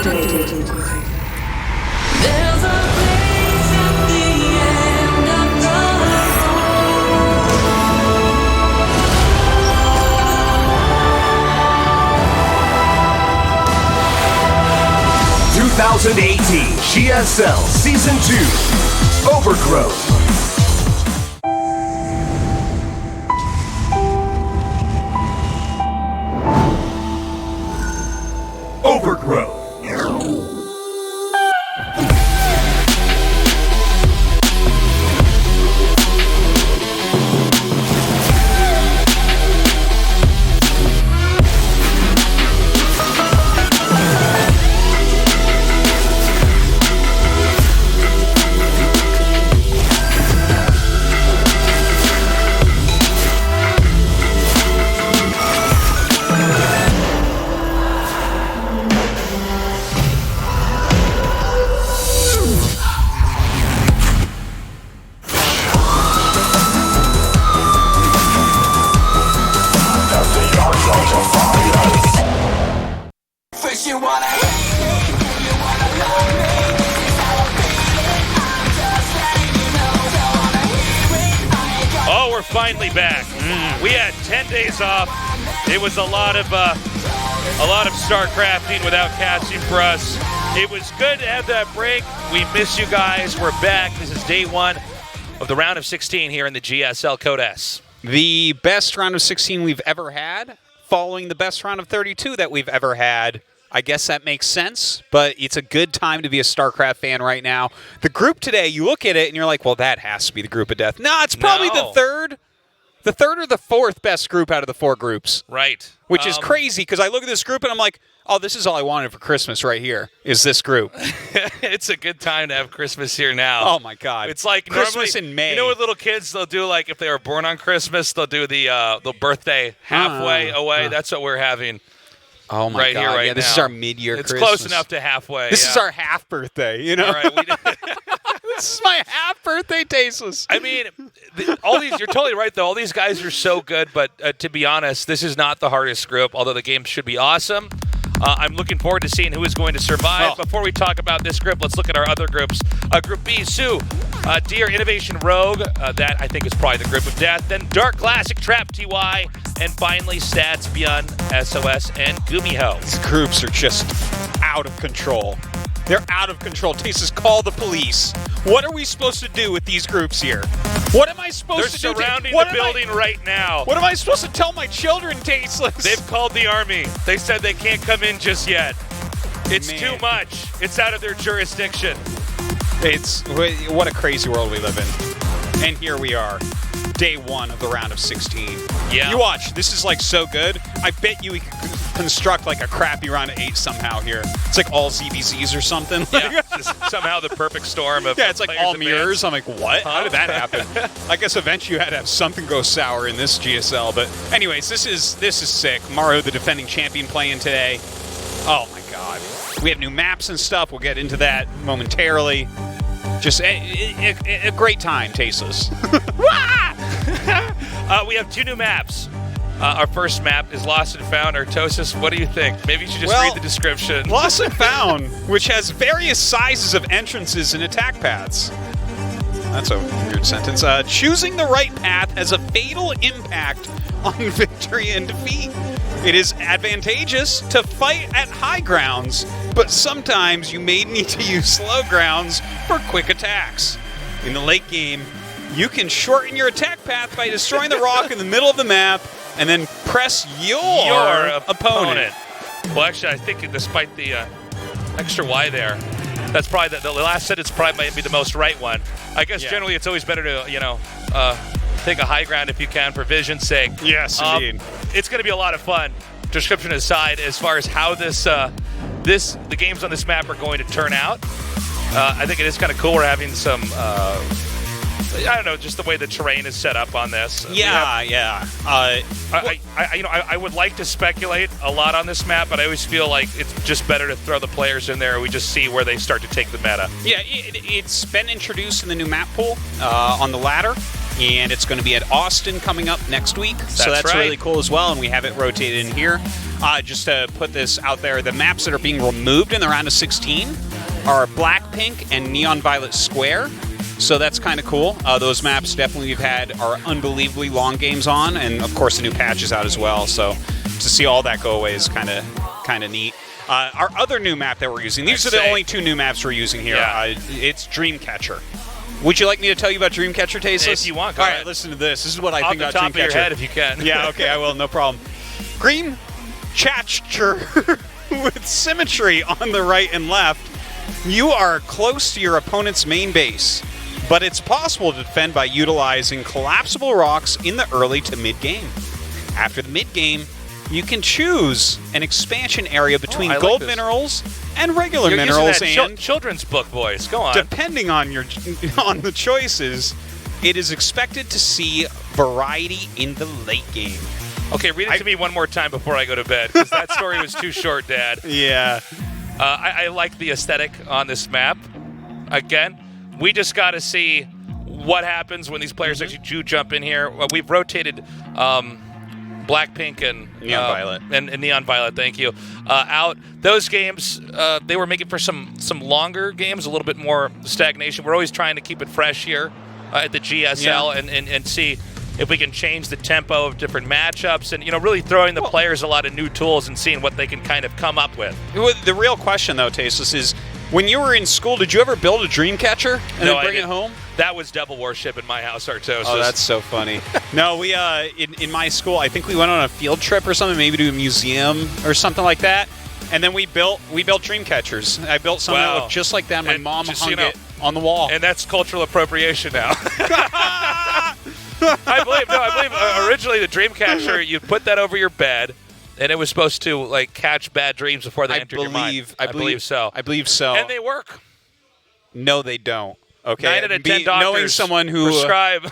activated. There's a place at the end of the road. 2018 GSL Season 2 Overgrowth. Overgrowth. Oh, we're finally back. We had 10 days off. It was a lot of StarCrafting without catching for us. It was good to have that break. We miss you guys. We're back. This is day one of the round of 16 here in the GSL Code S. The best round of 16 we've ever had, following the best round of 32 that we've ever had. I guess that makes sense, but it's a good time to be a StarCraft fan right now. The group today, you look at it and you're like, well, that has to be the group of death. No, it's probably the third or the fourth best group out of the four groups. Right. Which is crazy, because I look at this group and I'm like, oh, this is all I wanted for Christmas right here, is this group. It's a good time to have Christmas here now. Oh, my God. It's like Christmas normally, in May. You know, with little kids, they'll do, like, if they were born on Christmas, they'll do the birthday halfway away. That's what we're having. Oh, my right God. Here, right yeah, this now. is our mid-year It's Christmas. close enough to halfway. This is our half birthday, you know? All right, This is my half birthday, Tasteless. I mean, all these, you're totally right, though. All these guys are so good, but to be honest, this is not the hardest group, although the game should be awesome. I'm looking forward to seeing who is going to survive. Oh. Before we talk about this group, let's look at our other groups. Group B, Sue, Deer, Innovation, Rogue. That, I think, is probably the group of death. Then Dark Classic, Trap, TY. And finally, Stats, Beyond, SOS, and Gumiho. These groups are just out of control. They're out of control. Tasteless, call the police. What are we supposed to do with these groups here? What am I supposed to do? They're surrounding the building right now. What am I supposed to tell my children, Tasteless? They've called the Army. They said they can't come in just yet. It's too much. It's out of their jurisdiction. What a crazy world we live in. And here we are. Day one of the round of 16. Yeah. You watch. This is, like, so good. I bet you we could construct, like, a crappy round of 8 somehow here. It's like all ZBZs or something. Yeah, just somehow the perfect storm of it's like all mirrors. I'm like, what? How did that happen? I guess eventually you had to have something go sour in this GSL. But anyways, this is sick. Maru, the defending champion, playing today. Oh, my God. We have new maps and stuff. We'll get into that momentarily. Just a great time, Tasteless. We have 2 new maps. Our first map is Lost and Found. Artosis, what do you think? Maybe you should just read the description. Lost and Found, which has various sizes of entrances and attack paths. That's a weird sentence. Choosing the right path has a fatal impact on victory and defeat. It is advantageous to fight at high grounds, but sometimes you may need to use low grounds for quick attacks. In the late game, you can shorten your attack path by destroying the rock in the middle of the map and then press your opponent. Well, actually, I think despite the extra Y there, that's probably the last sentence probably might be the most right one. I guess generally it's always better to, take a high ground if you can for vision's sake. Yes, indeed. It's going to be a lot of fun. Description aside, as far as how the games on this map are going to turn out, I think it is kind of cool. We're having some, I don't know, just the way the terrain is set up on this. I would like to speculate a lot on this map, but I always feel like it's just better to throw the players in there and we just see where they start to take the meta. Yeah, it's been introduced in the new map pool on the ladder. And it's going to be at Austin coming up next week. So that's right. really cool as well, and we have it rotated in here. just to put this out there, the maps that are being removed in the round of 16 are Black, Pink, and Neon Violet Square. So that's kind of cool. Those maps definitely we've had are unbelievably long games on, and of course the new patch is out as well. So to see all that go away is kind of neat. Our other new map that we're using, these are the only 2 new maps we're using here. Yeah. It's Dreamcatcher. Would you like me to tell you about Dreamcatcher, Tasteless? If you want, All go right, ahead. listen to this. This is what I think about Off the top of Dreamcatcher. your head, if you can. Yeah, okay, I will. No problem. Green Catcher with symmetry on the right and left. You are close to your opponent's main base, but it's possible to defend by utilizing collapsible rocks in the early to mid-game. After the mid-game, you can choose an expansion area between I like gold this. minerals and regular You're minerals, using that and children's book voice. Go on. depending on the choices, it is expected to see variety in the late game. Okay, read it to me one more time before I go to bed, because that story was too short, Dad. Yeah. I like the aesthetic on this map. Again, we just got to see what happens when these players actually do jump in here. We've rotated Black, Pink, and Neon Violet. and Neon Violet. Thank you. Out those games, they were making for some longer games, a little bit more stagnation. We're always trying to keep it fresh here at the GSL and see if we can change the tempo of different matchups, and really throwing the players a lot of new tools and seeing what they can kind of come up with. The real question, though, Tasteless, is when you were in school, did you ever build a dream catcher and No, then I bring it didn't. home? That was devil worship in my house, Artosis. Oh, that's so funny. No, we in my school, I think we went on a field trip or something, maybe to a museum or something like that, and then we built dream catchers. I built something that Wow. looked just like that. My And mom just, hung it on the wall. And that's cultural appropriation now. I believe originally the Dreamcatcher, you put that over your bed, and it was supposed to like catch bad dreams before they entered your mind. I believe so. I believe so. And they work. No, they don't. Okay, 9 out of 10 doctors knowing someone who prescribe.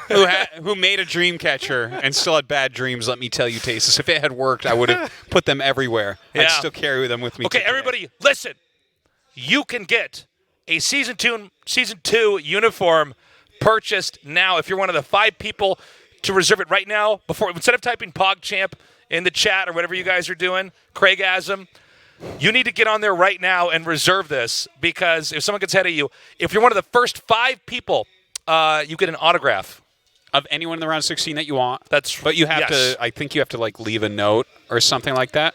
who made a dream catcher and still had bad dreams, let me tell you, Tasteless, if it had worked, I would have put them everywhere. Yeah. I'd still carry them with me. Okay, today. everybody, listen. You can get a Season 2 uniform purchased now if you're one of the 5 people to reserve it right now. Instead of typing PogChamp in the chat or whatever you guys are doing, Craigasm, you need to get on there right now and reserve this, because if someone gets ahead of you, if you're one of the first 5 people, you get an autograph of anyone in the round 16 that you want. But you have yes. to. I think you have to like leave a note or something like that.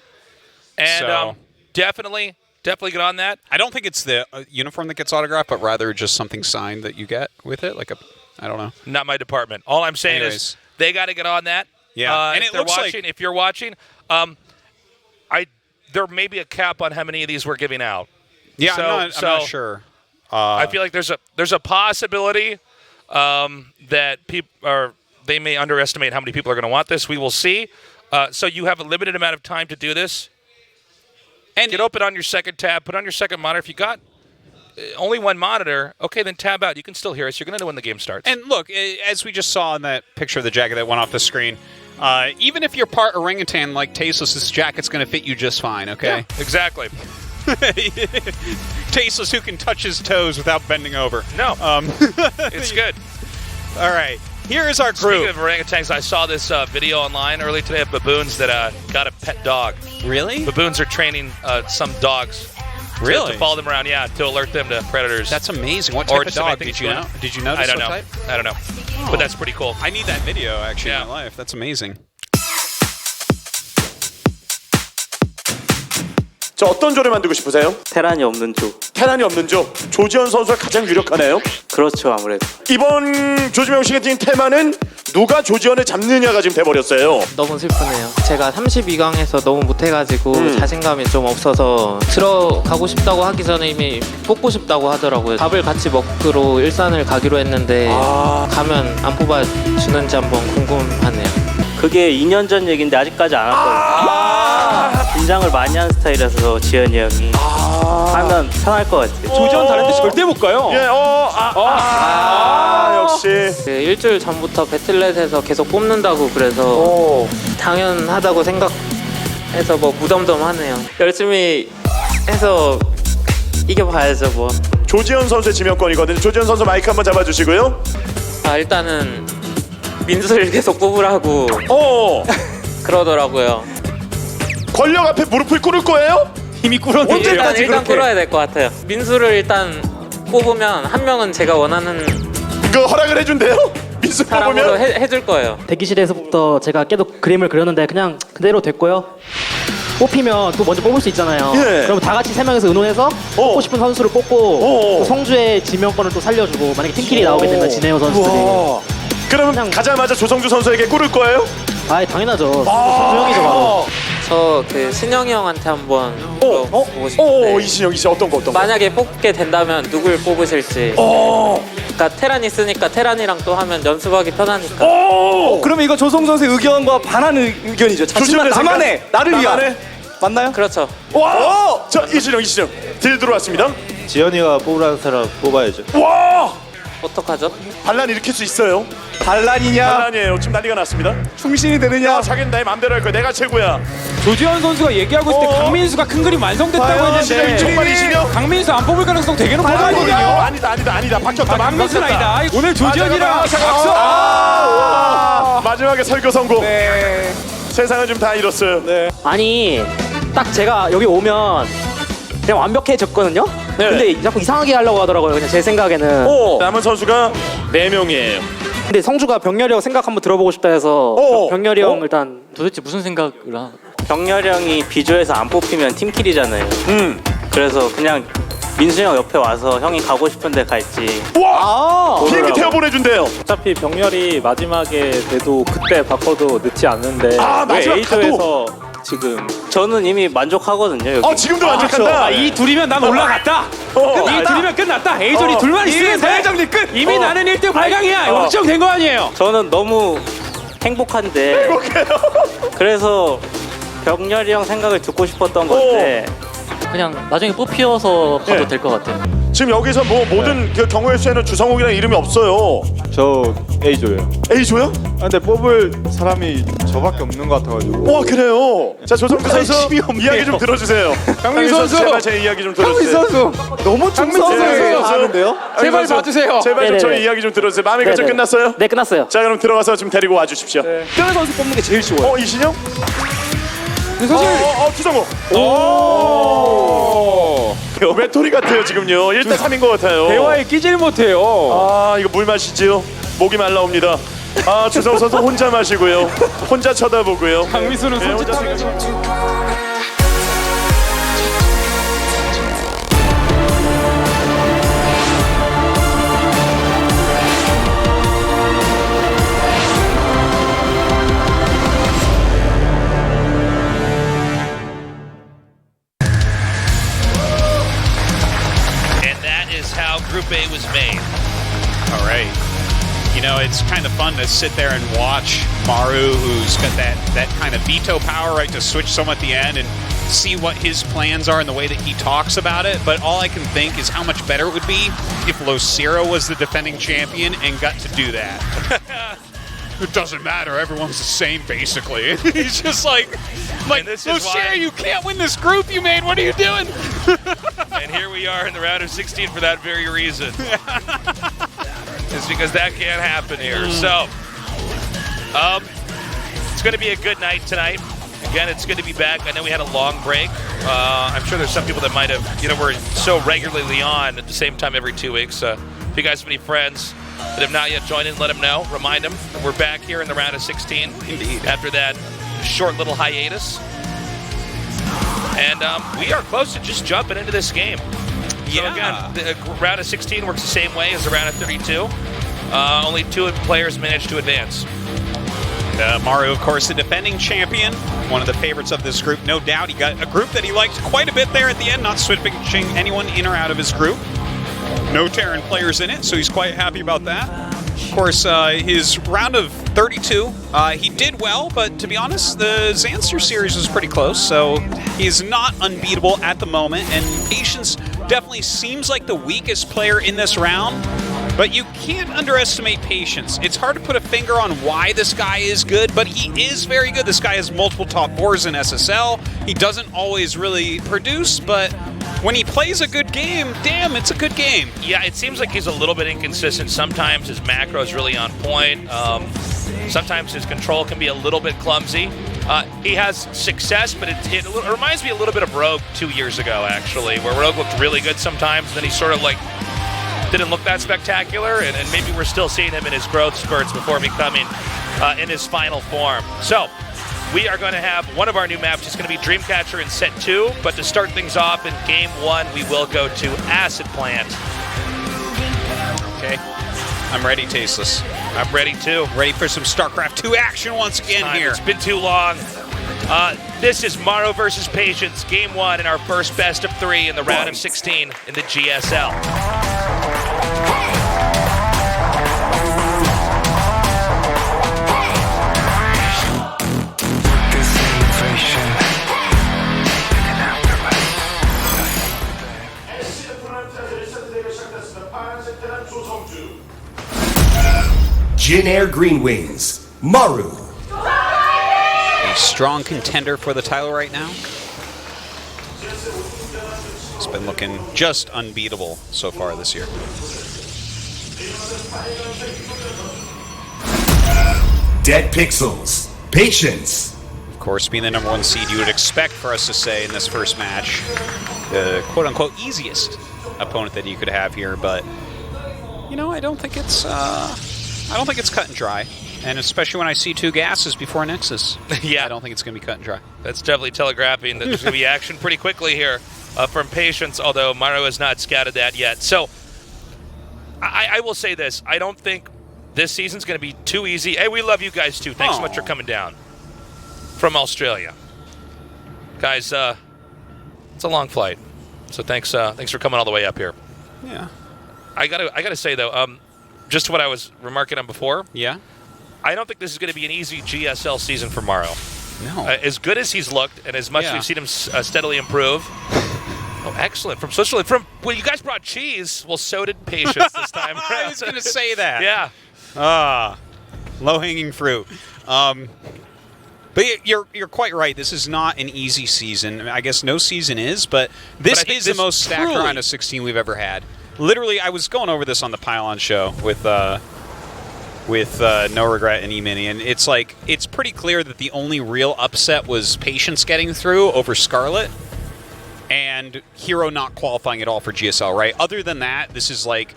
And So- definitely get on that. I don't think it's the uniform that gets autographed, but rather just something signed that you get with it, like I don't know. Not my department. All I'm saying Anyways. is they got to get on that. Yeah, and if it they're looks watching, like- if you're watching, there may be a cap on how many of these we're giving out. Yeah, So- I'm not so- sure. I feel like there's a possibility that they may underestimate how many people are going to want this. We will see. So you have a limited amount of time to do this. And Get open on your second tab. Put on your second monitor. If you got only one monitor, okay, then tab out. You can still hear us. You're going to know when the game starts. And look, as we just saw in that picture of the jacket that went off the screen, even if you're part orangutan like Tasteless, this jacket's going to fit you just fine, okay? Yeah, exactly. Tasteless who can touch his toes without bending over. No, it's good. All right, here is our group. Speaking of orangutans, I saw this video online early today of baboons that got a pet dog. Really? Baboons are training some dogs Really? to follow them around, to alert them to predators. That's amazing. What Or type of just to make dog things did you fun. know? Did you notice I don't what know. type? I don't know. But that's pretty cool. I need that video actually Yeah. in my life. That's amazing. 자, 어떤 조를 만들고 싶으세요? 테란이 없는 조. 테란이 없는 조. 조지현 선수가 가장 유력하네요. 그렇죠, 아무래도. 이번 조지명 씨가 지금 테마는 누가 조지현을 잡느냐가 지금 돼버렸어요. 너무 슬프네요. 제가 32강에서 너무 못해가지고 자신감이 좀 없어서 들어가고 싶다고 하기 전에 이미 뽑고 싶다고 하더라고요. 밥을 같이 먹으러 일산을 가기로 했는데 가면 안 뽑아주는지 한번 궁금하네요. 그게 2년 전 얘기인데 아직까지 안 왔거든요. 긴장을 많이 하는 스타일이라서 지현이 형이 하면 편할 것 같아요. 조지현 다른데 절대 못 가요. 예, 역시. 그 일주일 전부터 배틀넷에서 계속 뽑는다고 그래서 당연하다고 생각해서 뭐 무덤덤하네요. 열심히 해서 이겨봐야죠 뭐. 조지현 선수의 지명권이거든요. 조지현 선수 마이크 한번 잡아주시고요. 일단은 민수를 계속 뽑으라고 오, 그러더라고요. 권력 앞에 무릎을 꿇을 거예요? 이미 꿇었는데 일단 끌어야 될 것 같아요. 민수를 일단 뽑으면 한 명은 제가 원하는 그 허락을 해준대요? 민수 사람으로 뽑으면? 해줄 거예요. 대기실에서부터 제가 계속 그림을 그렸는데 그냥 그대로 됐고요. 뽑히면 또 먼저 뽑을 수 있잖아요. 예. 그럼 다 같이 3명에서 의논해서 뽑고 싶은 선수를 뽑고 또 성주의 지명권을 또 살려주고 만약에 팀킬이 나오게 되면 진해요 선수들이. 그러면 그냥- 가자마자 조성주 선수에게 꿇을 거예요? 아 당연하죠. 성주 형이죠 바로. 저 그 신영이 형한테 한번 물어보고 싶은데 이신영 어떤 거? 만약에 뽑게 된다면 누굴 뽑으실지. 그러니까 테란 있으니까 테란이랑 또 하면 연습하기 편하니까. 그러면 이거 조성 선수의 의견과 반하는 의견이죠. 자신만 조심해야 나만의 나를 위한 나만의? 맞나요? 그렇죠. 와! 자, 이신영 딜 들어왔습니다. 지현이가 뽑으라는 사람 뽑아야죠. 와! 어떡하죠? 반란 일으킬 수 있어요. 반란이냐 반란이에요. 지금 난리가 났습니다. 충신이 되느냐. 자기는 나의 맘대로 할 거야. 내가 최고야. 조지현 선수가 얘기하고 있을 때 강민수가 큰 그림 완성됐다고 과연 했는데 정말 이신영? 강민수 안 뽑을 가능성 되게 높거든요. 아니다. 바뀌었다. 강민수는 아니다. 오늘 조지현이랑 박수. 마지막에 설교 성공. 네. 세상은 좀 다 잃었어요. 아니 딱 제가 여기 오면 그냥 완벽해졌거든요. 네. 근데 자꾸 이상하게 하려고 하더라고요. 그냥 제 생각에는. 남은 선수가 4명이에요. 근데 성주가 병렬이 형 생각 한번 들어보고 싶다 해서 병렬이 형 일단 도대체 무슨 생각을 병렬이 형이 비조에서 안 뽑히면 팀킬이잖아요. 그래서 그냥 민수 형 옆에 와서 형이 가고 싶은데 갈지. 와! 비행기 태워 보내준대요. 어차피 병렬이 마지막에 돼도 그때 바꿔도 늦지 않는데 마지막 A조에서 지금 저는 이미 만족하거든요. 여기. 지금도 만족한다. 이 둘이면 난 올라갔다. 이 둘이면 끝났다. A존이 둘만 있으면 돼. 정리 끝. 이미 나는 1등 8강이야. 확정된 거 아니에요? 저는 너무 행복한데. 그래서 병렬이 형 생각을 듣고 싶었던 건데. 그냥 나중에 뽑혀서 가도 될 것 같아요. 지금 여기서 모든 그 경우의 수에는 주성욱이라는 이름이 없어요. 저 A조예요. A조요? 근데 뽑을 사람이 저밖에 없는 것 같아가지고. 와 그래요. 자 조성주 선수 이야기 좀 들어주세요. 강민 선수 제발 제 이야기 좀 들어주세요. 너무 충성스러워 하는데요. 제발 봐주세요. 제발 좀 네네네. 저희 이야기 좀 들어주세요. 마음의 결정 네네. 끝났어요? 네 끝났어요. 자 그럼 들어가서 좀 데리고 와주십시오. 뼈 선수 뽑는 게 제일 쉬워요. 이신영? 사실 주성욱. 외톨이 같아요 지금요. 1대 3인 것 같아요. 대화에 끼질 못해요. 이거 물 마시지요? 목이 말라옵니다. 주성욱 선수 혼자 마시고요. 혼자 쳐다보고요. 강민수는 네, 혼자 손짓하면서. And that is how Group A was made. All right. You know, it's kind of fun to sit there and watch Maru, who's got that kind of veto power, right, to switch someone at the end and see what his plans are and the way that he talks about it. But all I can think is how much better it would be if Losira was the defending champion and got to do that. It doesn't matter. Everyone's the same, basically. He's just like this is Losira, why- you can't win this group you made. What are you doing? And here we are in the round of 16 for that very reason. It's because that can't happen here. So, it's going to be a good night tonight. Again, it's good to be back. I know we had a long break. I'm sure there's some people that might have, we're so regularly on at the same time every 2 weeks. If you guys have any friends that have not yet joined in, let them know. Remind them we're back here in the round of 16. Indeed. After that short little hiatus. And we are close to just jumping into this game. So again, the round of 16 works the same way as the round of 32. Only 2 players managed to advance. Maru, of course, the defending champion, one of the favorites of this group, no doubt. He got a group that he liked quite a bit there at the end, not switching anyone in or out of his group. No Terran players in it, so he's quite happy about that. Of course, his round of 32, he did well, but to be honest, the Zanster series was pretty close, so he's not unbeatable at the moment, and Patience definitely seems like the weakest player in this round, but you can't underestimate Patience. It's hard to put a finger on why this guy is good, but he is very good. This guy has multiple top 4s in SSL. He doesn't always really produce, but when he plays a good game, damn, it's a good game. Yeah, it seems like he's a little bit inconsistent. Sometimes his macro is really on point. Sometimes his control can be a little bit clumsy. He has success, but it reminds me a little bit of Rogue 2 years ago, actually, where Rogue looked really good sometimes, and then he sort of like didn't look that spectacular, and maybe we're still seeing him in his growth spurts before becoming in his final form. So we are going to have one of our new maps. It's going to be Dreamcatcher in set 2, but to start things off in game 1, we will go to Acid Plant. Okay. I'm ready, Tasteless. I'm ready too. Ready for some StarCraft 2 action once again here. It's been too long. This is Maru versus Patience, game 1 in our first best of 3 in the round of 16 in the GSL. Jin Air Green Wings, Maru. A strong contender for the title right now. It's been looking just unbeatable so far this year. Dead Pixels, Patience. Of course, being the #1 seed, you would expect for us to say in this first match, the quote-unquote easiest opponent that you could have here, but you know, I don't think it's cut and dry. And especially when I see 2 gases before Nexus. Yeah. I don't think it's going to be cut and dry. That's definitely telegraphing that there's going to be action pretty quickly here from Patience, although Maru has not scouted that yet. So I will say this. I don't think this season's going to be too easy. Hey, we love you guys too. Thanks so much for coming down from Australia. Guys, it's a long flight. So thanks for coming all the way up here. Yeah. I gotta say though, just what I was remarking on before. Yeah. I don't think this is going to be an easy GSL season for Maru. No. As good as he's looked, and as much as we've seen him steadily improve. Oh, excellent. From Switzerland. Well, you guys brought cheese. Well, so did Patience this time. I was going to say that. Yeah. Low-hanging fruit. But you're quite right. This is not an easy season. I guess no season is, but this is the most stacked round of 16 we've ever had. Literally, I was going over this on the Pylon show with No Regret and E-Mini, and it's like, it's pretty clear that the only real upset was Patience getting through over Scarlet and Hero not qualifying at all for GSL, right? Other than that, this is like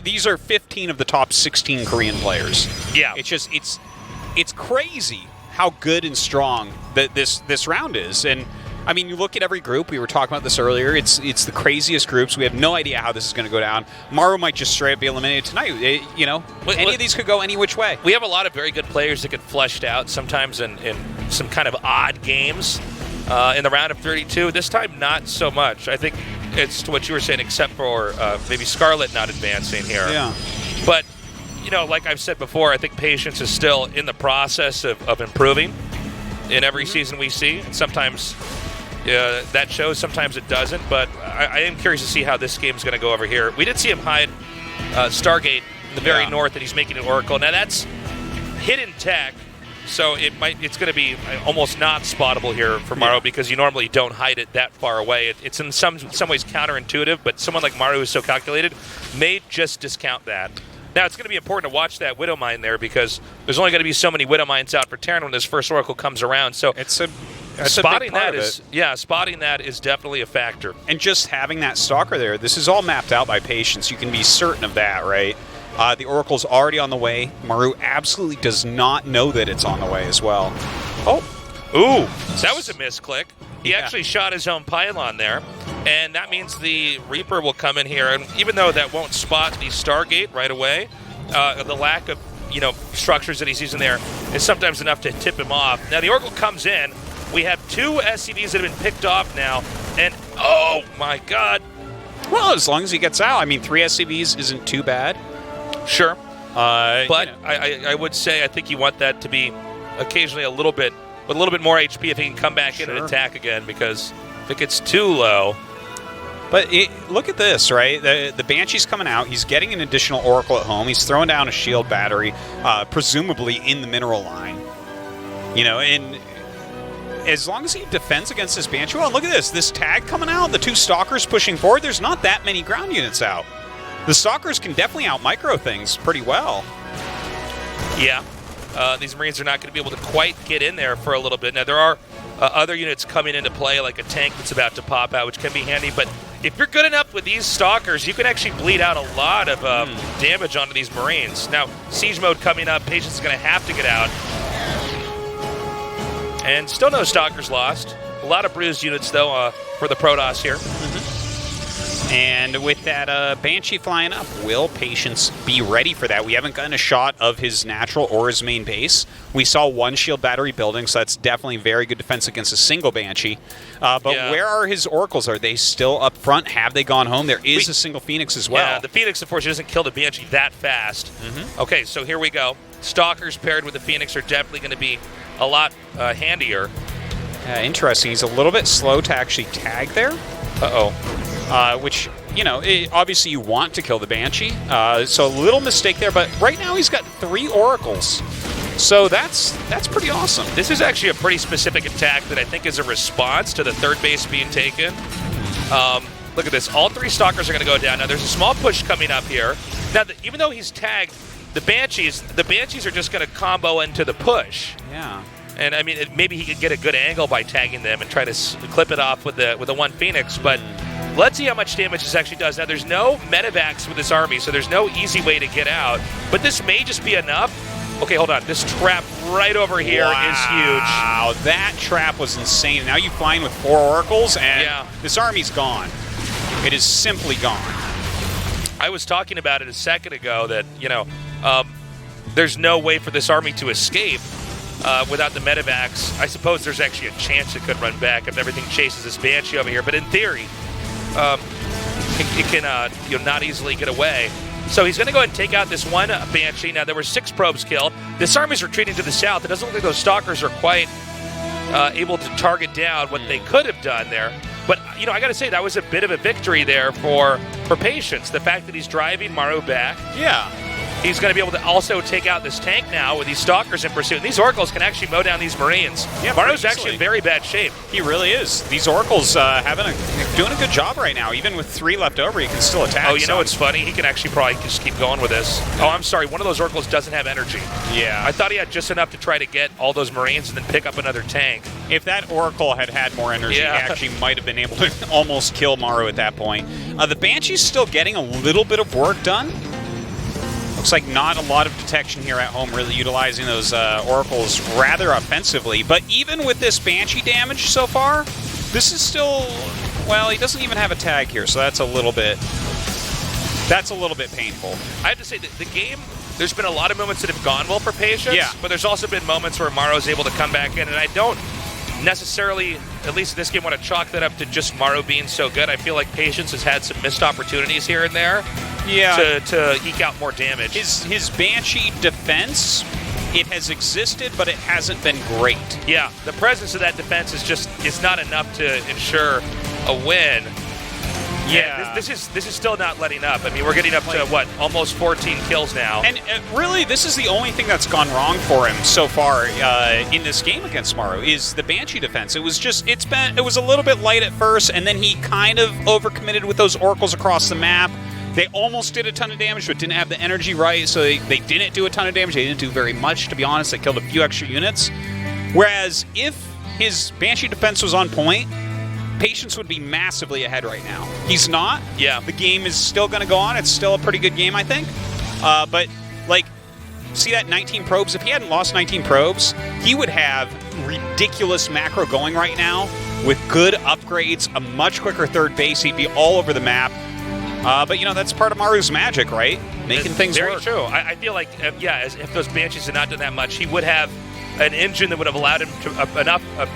these are 15 of the top 16 Korean players. Yeah. It's just, it's crazy how good and strong that this round is. And I mean, you look at every group. We were talking about this earlier. It's the craziest groups. We have no idea how this is going to go down. Maru might just straight up be eliminated tonight. Any of these could go any which way. We have a lot of very good players that get fleshed out sometimes in some kind of odd games in the round of 32. This time, not so much. I think it's to what you were saying, except for maybe Scarlet not advancing here. Yeah. But, like I've said before, I think Patience is still in the process of improving in every season we see. And sometimes that shows, sometimes it doesn't. But I am curious to see how this game is going to go over here. We did see him hide Stargate in the very north, and he's making an Oracle. Now, that's hidden tech. So it's going to be almost not spottable here for Maru because you normally don't hide it that far away. It's in some ways counterintuitive, but someone like Maru who's so calculated may just discount that. Now, it's going to be important to watch that Widow Mine there because there's only going to be so many Widow Mines out for Terran when this first Oracle comes around. So spotting that is definitely a factor. And just having that Stalker there, this is all mapped out by Patience. You can be certain of that, right? The Oracle's already on the way. Maru absolutely does not know that it's on the way as well. Ooh, that was a misclick. He actually shot his own pylon there, and that means the Reaper will come in here, and even though that won't spot the Stargate right away, the lack of structures that he's using there is sometimes enough to tip him off. Now the Oracle comes in. We have 2 SCVs that have been picked off now, and oh my God. Well, as long as he gets out, I mean, 3 SCVs isn't too bad. Sure. But I would say I think you want that to be occasionally a little bit more HP if he can come back in and attack again, because if it gets too low. But look at this, right? The Banshee's coming out. He's getting an additional Oracle at home. He's throwing down a shield battery, presumably in the mineral line. And as long as he defends against this Banshee, well, look at this. This tag coming out, the 2 Stalkers pushing forward. There's not that many ground units out. The Stalkers can definitely out-micro things pretty well. Yeah. These Marines are not going to be able to quite get in there for a little bit. Now, there are other units coming into play, like a tank that's about to pop out, which can be handy. But if you're good enough with these Stalkers, you can actually bleed out a lot of damage onto these Marines. Now, Siege mode coming up. Patience is going to have to get out. And still no Stalkers lost. A lot of bruised units, though, for the Protoss here. And with that Banshee flying up, will Patience be ready for that? We haven't gotten a shot of his natural or his main base. We saw one shield battery building, so that's definitely very good defense against a single Banshee. But where are his Oracles? Are they still up front? Have they gone home? There is a single Phoenix as well. Yeah, the Phoenix, unfortunately, doesn't kill the Banshee that fast. Okay, so here we go. Stalkers paired with the Phoenix are definitely going to be a lot handier. Interesting. He's a little bit slow to actually tag there. Which, you know, obviously you want to kill the Banshee. So a little mistake there, but right now he's got 3 Oracles. So that's pretty awesome. This is actually a pretty specific attack that I think is a response to the third base being taken. Look at this. All 3 Stalkers are going to go down. Now, there's a small push coming up here. Now, even though he's tagged the Banshees are just going to combo into the push. Yeah. And, I mean, maybe he could get a good angle by tagging them and try to clip it off with the one Phoenix, but let's see how much damage this actually does. Now, there's no medevacs with this army, so there's no easy way to get out, but this may just be enough. Okay, hold on. This trap right over here is huge. Wow, that trap was insane. Now you're flying with 4 Oracles, and this army's gone. It is simply gone. I was talking about it a second ago that, you know, there's no way for this army to escape without the medevacs. I suppose there's actually a chance it could run back if everything chases this Banshee over here, but in theory, it can you know, not easily get away. So he's going to go ahead and take out this one Banshee. Now, there were 6 probes killed. This army's retreating to the south. It doesn't look like those Stalkers are quite able to target down what they could have done there. But, you know, I got to say, that was a bit of a victory there for Patience. The fact that he's driving Maru back. Yeah. He's going to be able to also take out this tank now with these Stalkers in pursuit. And these Oracles can actually mow down these Marines. Yeah, Maru's actually in very bad shape. He really is. These Oracles doing a good job right now. Even with 3 left over, he can still attack. Oh, you know what's funny? He can actually probably just keep going with this. Oh, I'm sorry. One of those Oracles doesn't have energy. Yeah. I thought he had just enough to try to get all those Marines and then pick up another tank. If that Oracle had more energy, he actually might have been able to almost kill Maru at that point. The Banshee's still getting a little bit of work done. Looks like not a lot of detection here at home, really utilizing those Oracles rather offensively. But even with this Banshee damage so far, this is still, well, he doesn't even have a tag here, so that's a little bit painful. I have to say that the game, there's been a lot of moments that have gone well for Patience, but there's also been moments where Maru's able to come back in, and I don't necessarily, at least in this game, want to chalk that up to just Maru being so good. I feel like Patience has had some missed opportunities here and there to eke out more damage. His Banshee defense, it has existed, but it hasn't been great. Yeah, the presence of that defense is not enough to ensure a win. Yeah, this is still not letting up. I mean, we're getting up to, what, almost 14 kills now. And really, this is the only thing that's gone wrong for him so far in this game against Maru, is the Banshee defense. It was a little bit light at first, and then he kind of overcommitted with those Oracles across the map. They almost did a ton of damage, but didn't have the energy right, so they didn't do a ton of damage. They didn't do very much, to be honest. They killed a few extra units. Whereas if his Banshee defense was on point, Patience would be massively ahead right now. He's not. Yeah. The game is still going to go on. It's still a pretty good game, I think. But, like, see that 19 probes? If he hadn't lost 19 probes, he would have ridiculous macro going right now with good upgrades, a much quicker third base. He'd be all over the map. But, you know, that's part of Maru's magic, right? Making things very work. True. I feel like, if those Banshees had not done that much, he would have an engine that would have allowed him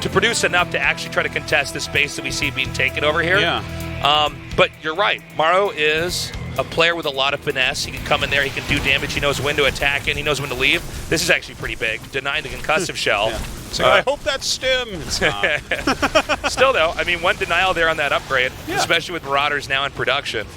to produce enough to actually try to contest the space that we see being taken over here. Yeah. But you're right. Maru is a player with a lot of finesse. He can come in there. He can do damage. He knows when to attack and he knows when to leave. This is actually pretty big. Denying the concussive shell. Yeah. So I hope that's stim. It's not. Still, though, I mean, one denial there on that upgrade, especially with Marauders now in production.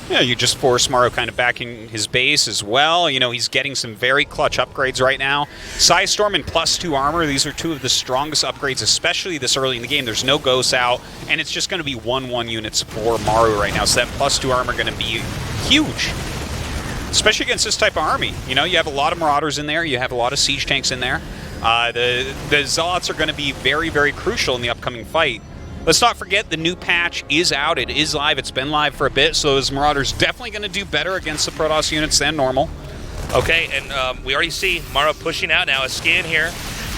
Yeah, you just force Maru kind of back in his base as well. You know, he's getting some very clutch upgrades right now. Psystorm and +2 armor, these are 2 of the strongest upgrades, especially this early in the game. There's no ghosts out, and it's just going to be 1/1 units for Maru right now. So that +2 armor going to be huge. especially against this type of army. You know, you have a lot of Marauders in there. You have a lot of siege tanks in there. The Zealots are going to be very, very crucial in the upcoming fight. Let's not forget the new patch is out. It is live. It's been live for a bit, so those Marauders definitely going to do better against the Protoss units than normal. Okay, and we already see Maru pushing out now. A scan here,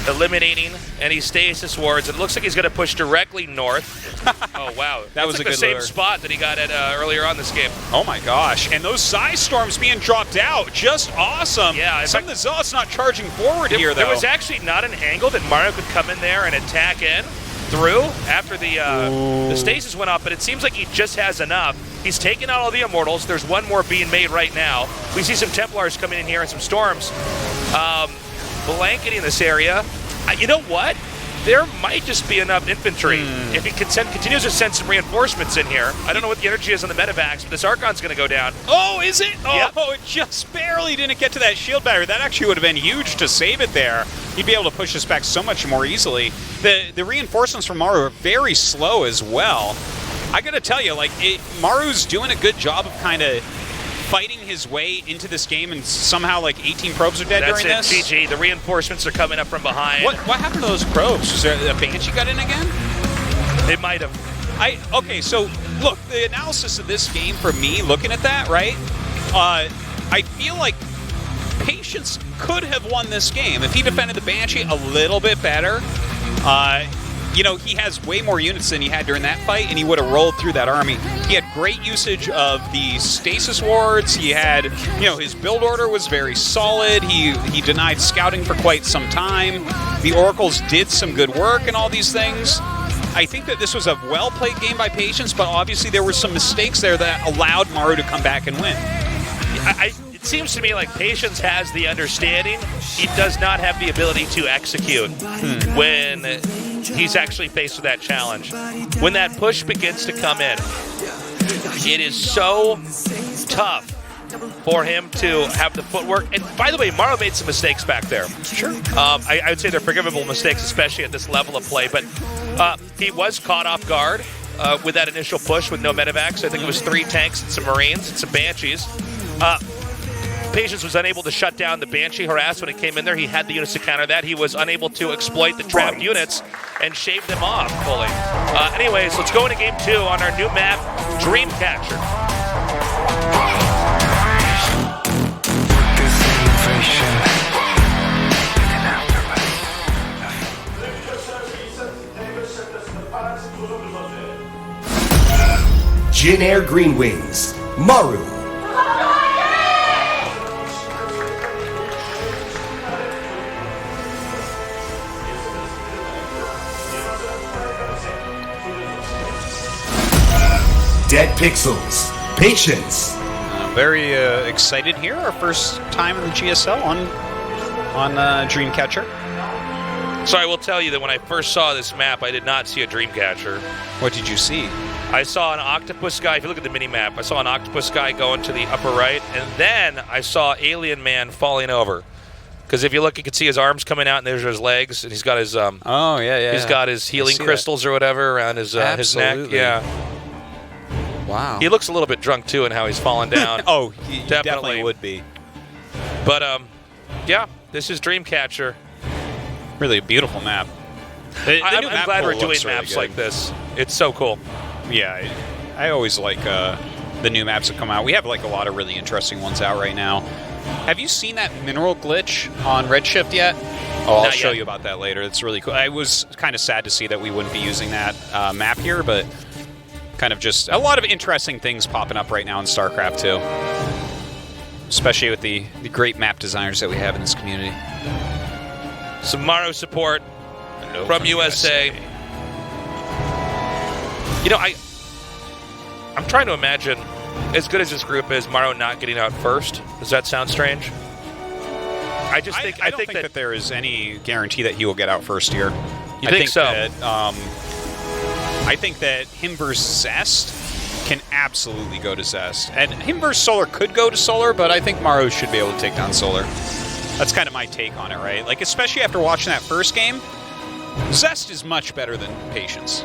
eliminating any stasis wards. It looks like he's going to push directly north. Oh, wow. That was like a good the same lure. spot that he got at earlier on this game. Oh my gosh. And those Psy Storms being dropped out, just awesome. Yeah, Some of the Zealots not charging forward here, though. There was actually not an angle that Maru could come in there and attack in through after the stasis went off, but it seems like he just has enough. He's taken out all the Immortals. There's one more being made right now. We see some Templars coming in here and some Storms blanketing this area. You know what? There might just be enough infantry if he continues to send some reinforcements in here. I don't know what the energy is on the medevacs, but this Archon's going to go down. Oh, is it? Oh, Yep. it just barely didn't get to that shield battery. That actually would have been huge to save it there. He'd be able to push this back so much more easily. The reinforcements from Maru are very slow as well. I got to tell you, like, Maru's doing a good job of kind of fighting his way into this game, and somehow like 18 probes are dead That's during it, this. GG. The reinforcements are coming up from behind. What happened to those probes? Was there a Banshee got in again? They might have. Okay, so look, the analysis of this game for me, looking at that, right? I feel like Patience could have won this game if he defended the Banshee a little bit better. You know, he has way more units than he had during that fight, and he would have rolled through that army. He had great usage of the stasis wards. He had, you know, his build order was very solid. He denied scouting for quite some time. The Oracles did some good work and all these things. I think that this was a well-played game by Patience, but obviously there were some mistakes there that allowed Maru to come back and win. It seems to me like Patience has the understanding. He does not have the ability to execute when he's actually faced with that challenge. When that push begins to come in, it is so tough for him to have the footwork. And by the way, Maru made some mistakes back there. Sure. I would say they're forgivable mistakes, especially at this level of play. But he was caught off guard with that initial push with no medevacs. I think it was 3 tanks and some Marines and some Banshees. Patience was unable to shut down the Banshee harass when it came in there. He had the units to counter that. He was unable to exploit the trapped units and shave them off fully. Anyways, let's go into game 2 on our new map, Dreamcatcher. Jin Air Green Wings, Maru. Dead Pixels, Patience. Very excited here. Our first time in the GSL on Dreamcatcher. So I will tell you that when I first saw this map, I did not see a Dreamcatcher. What did you see? I saw an octopus guy. If you look at the mini-map, I saw an octopus guy going to the upper right, and then I saw Alien Man falling over. Because if you look, you can see his arms coming out, and there's his legs, and he's got his oh yeah. He's got his healing crystals or whatever around his neck. Yeah. Wow. He looks a little bit drunk too, in how he's falling down. Oh, he definitely would be. But yeah, this is Dreamcatcher. Really a beautiful map. I'm glad we're doing maps like this. It's so cool. Yeah, I always like the new maps that come out. We have like a lot of really interesting ones out right now. Have you seen that mineral glitch on Redshift yet? Oh, I'll show you about that later. It's really cool. I was kind of sad to see that we wouldn't be using that map here, but kind of just a lot of interesting things popping up right now in StarCraft 2. Especially with the great map designers that we have in this community. Some Maru support from USA. You know, I'm trying to imagine, as good as this group is, Maru not getting out first. Does that sound strange? I don't think that there is any guarantee that he will get out first here. You think so? I think that him versus Zest can absolutely go to Zest. And him versus Solar could go to Solar, but I think Maru should be able to take down Solar. That's kind of my take on it, right? Like, especially after watching that first game, Zest is much better than Patience.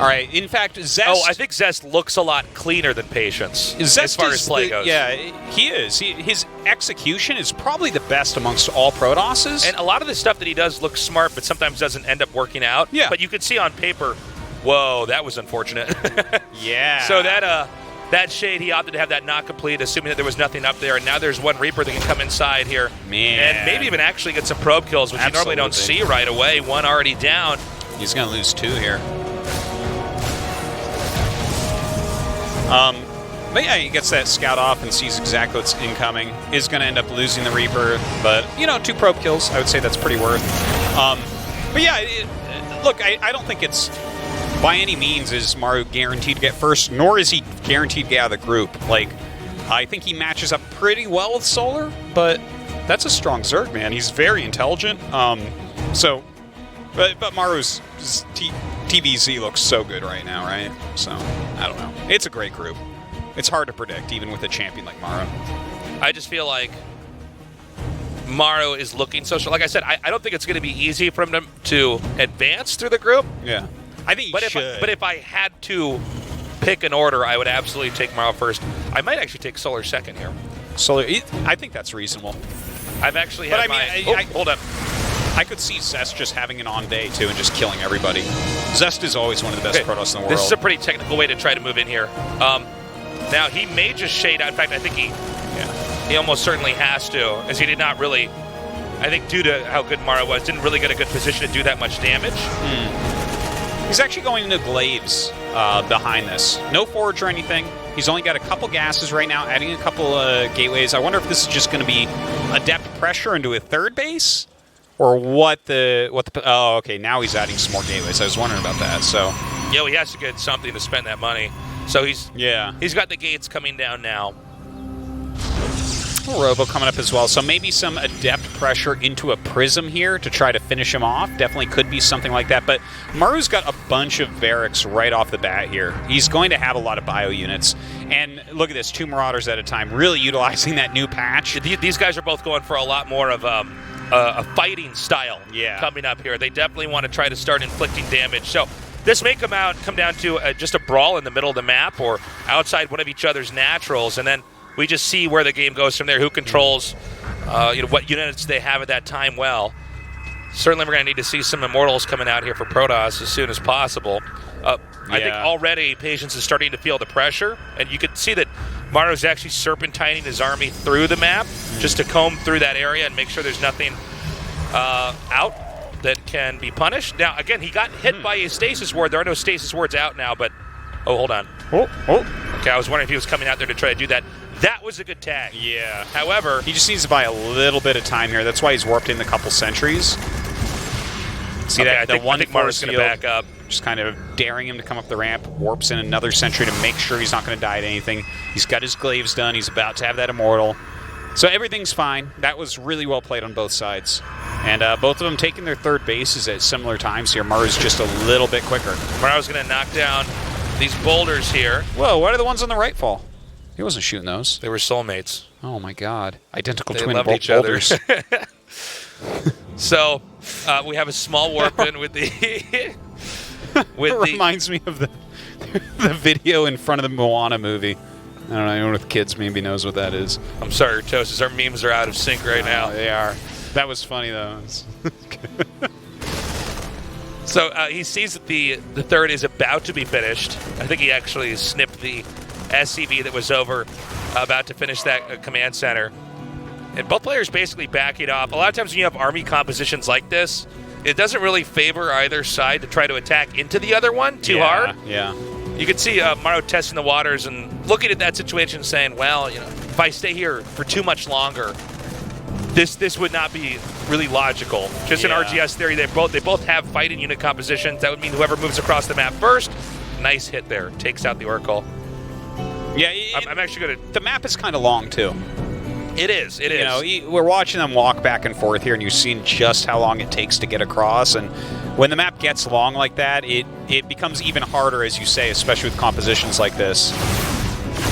All right. In fact, Zest. Oh, I think Zest looks a lot cleaner than Patience Zest as far is as play goes. Yeah, he is. His execution is probably the best amongst all Protosses. And a lot of the stuff that he does looks smart, but sometimes doesn't end up working out. Yeah. But you could see on paper, whoa, that was unfortunate. Yeah. So that shade, he opted to have that not complete, assuming that there was nothing up there. And now there's one Reaper that can come inside here. Man. And maybe even actually get some probe kills, which you normally don't see right away. One already down. He's going to lose 2 here. But yeah, he gets that scout off and sees exactly what's incoming. Is going to end up losing the Reaper, but, 2 probe kills, I would say that's pretty worth. But yeah, look, I don't think it's, by any means, is Maru guaranteed to get first, nor is he guaranteed to get out of the group. Like, I think he matches up pretty well with Solar, but that's a strong Zerg, man. He's very intelligent. But Maru's TBZ looks so good right now, right? So, I don't know. It's a great group. It's hard to predict, even with a champion like Maru. I just feel like Maru is looking so strong. Like I said, I don't think it's going to be easy for him to advance through the group. Yeah. I think he should. But if I had to pick an order, I would absolutely take Maru first. I might actually take Solar second here. Solar, I think that's reasonable. I've actually had hold up. I could see Zest just having an on day, too, and just killing everybody. Zest is always one of the best Protoss in the world. This is a pretty technical way to try to move in here. Now, he may just shade out. In fact, I think he almost certainly has to, as he did not really, I think due to how good Maru was, didn't really get a good position to do that much damage. He's actually going into Glaives behind this. No forge or anything. He's only got a couple gases right now, adding a couple gateways. I wonder if this is just going to be adept pressure into a third base? Or what the oh, okay, now he's adding some more gateways. I was wondering about that, so. Yeah, he has to get something to spend that money. So he's got the gates coming down now. Robo coming up as well, so maybe some adept pressure into a prism here to try to finish him off. Definitely could be something like that, but Maru's got a bunch of Varrics right off the bat here. He's going to have a lot of bio units, and look at this, 2 Marauders at a time, really utilizing that new patch. These guys are both going for a lot more of a fighting style coming up here. They definitely want to try to start inflicting damage. So this may come down to just a brawl in the middle of the map or outside one of each other's naturals, and then we just see where the game goes from there. Who controls, what units they have at that time. Well, certainly we're going to need to see some Immortals coming out here for Protoss as soon as possible. I think already Patience is starting to feel the pressure, and you can see that Maru's actually serpentining his army through the map just to comb through that area and make sure there's nothing out that can be punished. Now, again, he got hit by a stasis ward. There are no stasis wards out now, but... Oh, hold on. Okay, I was wondering if he was coming out there to try to do that. That was a good tag. Yeah. However... He just needs to buy a little bit of time here. That's why he's warped in a couple sentries. See that? I think Maru's going to back up. Just kind of daring him to come up the ramp. Warps in another sentry to make sure he's not going to die to anything. He's got his glaives done. He's about to have that Immortal. So everything's fine. That was really well played on both sides. And both of them taking their third bases at similar times here. Maru's just a little bit quicker. Maru's going to knock down these boulders here. Whoa, what are the ones on the right fall? He wasn't shooting those. They were soulmates. Oh my god. Identical they twin loved each other. boulders. So, we have a small warp in with the... reminds me of the video in front of the Moana movie. I don't know, anyone with kids maybe knows what that is. I'm sorry, Tosis. Our memes are out of sync right now. They are. That was funny, though. So he sees that the third is about to be finished. I think he actually snipped the SCV that was over, about to finish that command center. And both players basically backing off. A lot of times when you have army compositions like this, it doesn't really favor either side to try to attack into the other one too hard. Yeah. You can see Maru testing the waters and looking at that situation saying, well, if I stay here for too much longer, this would not be really logical. Just in RGS theory, they both have fighting unit compositions. That would mean whoever moves across the map first, nice hit there, takes out the Oracle. Yeah, I'm actually going to... The map is kind of long, too. It is. We're watching them walk back and forth here, and you've seen just how long it takes to get across. And when the map gets long like that, it becomes even harder, as you say, especially with compositions like this,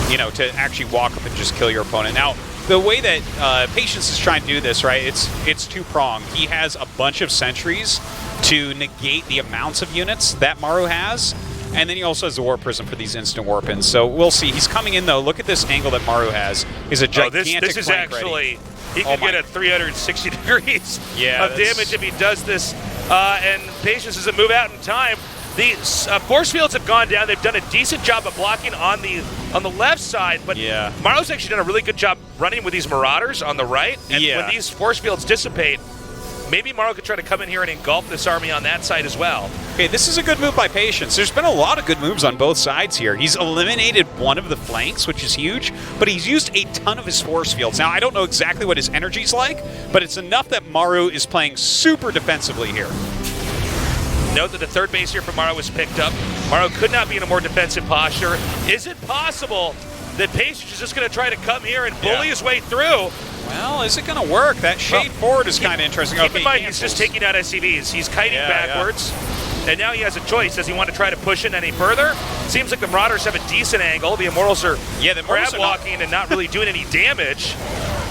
to actually walk up and just kill your opponent. Now, the way that Patience is trying to do this, right, it's two-pronged. He has a bunch of sentries to negate the amounts of units that Maru has, And then he also has the Warp Prism for these instant warp-ins. So we'll see. He's coming in, though. Look at this angle that Maru has. He's a gigantic This is flank actually... ready. He could get a 360 degrees Yeah, of damage if he does this, and Patience doesn't move out in time. The force fields have gone down. They've done a decent job of blocking on the left side, but Maru's actually done a really good job running with these Marauders on the right. And when these force fields dissipate, maybe Maru could try to come in here and engulf this army on that side as well. Okay, this is a good move by Patience. There's been a lot of good moves on both sides here. He's eliminated one of the flanks, which is huge, but he's used a ton of his force fields. Now, I don't know exactly what his energy's like, but it's enough that Maru is playing super defensively here. Note that the third base here for Maru was picked up. Maru could not be in a more defensive posture. Is it possible that Patience is just going to try to come here and bully his way through? Well, is it going to work? That shade forward is kind of interesting. Keep in mind, he's just taking out SCVs. He's kiting backwards, and now he has a choice. Does he want to try to push in any further? Seems like the Marauders have a decent angle. The Immortals are crab walking and not really doing any damage.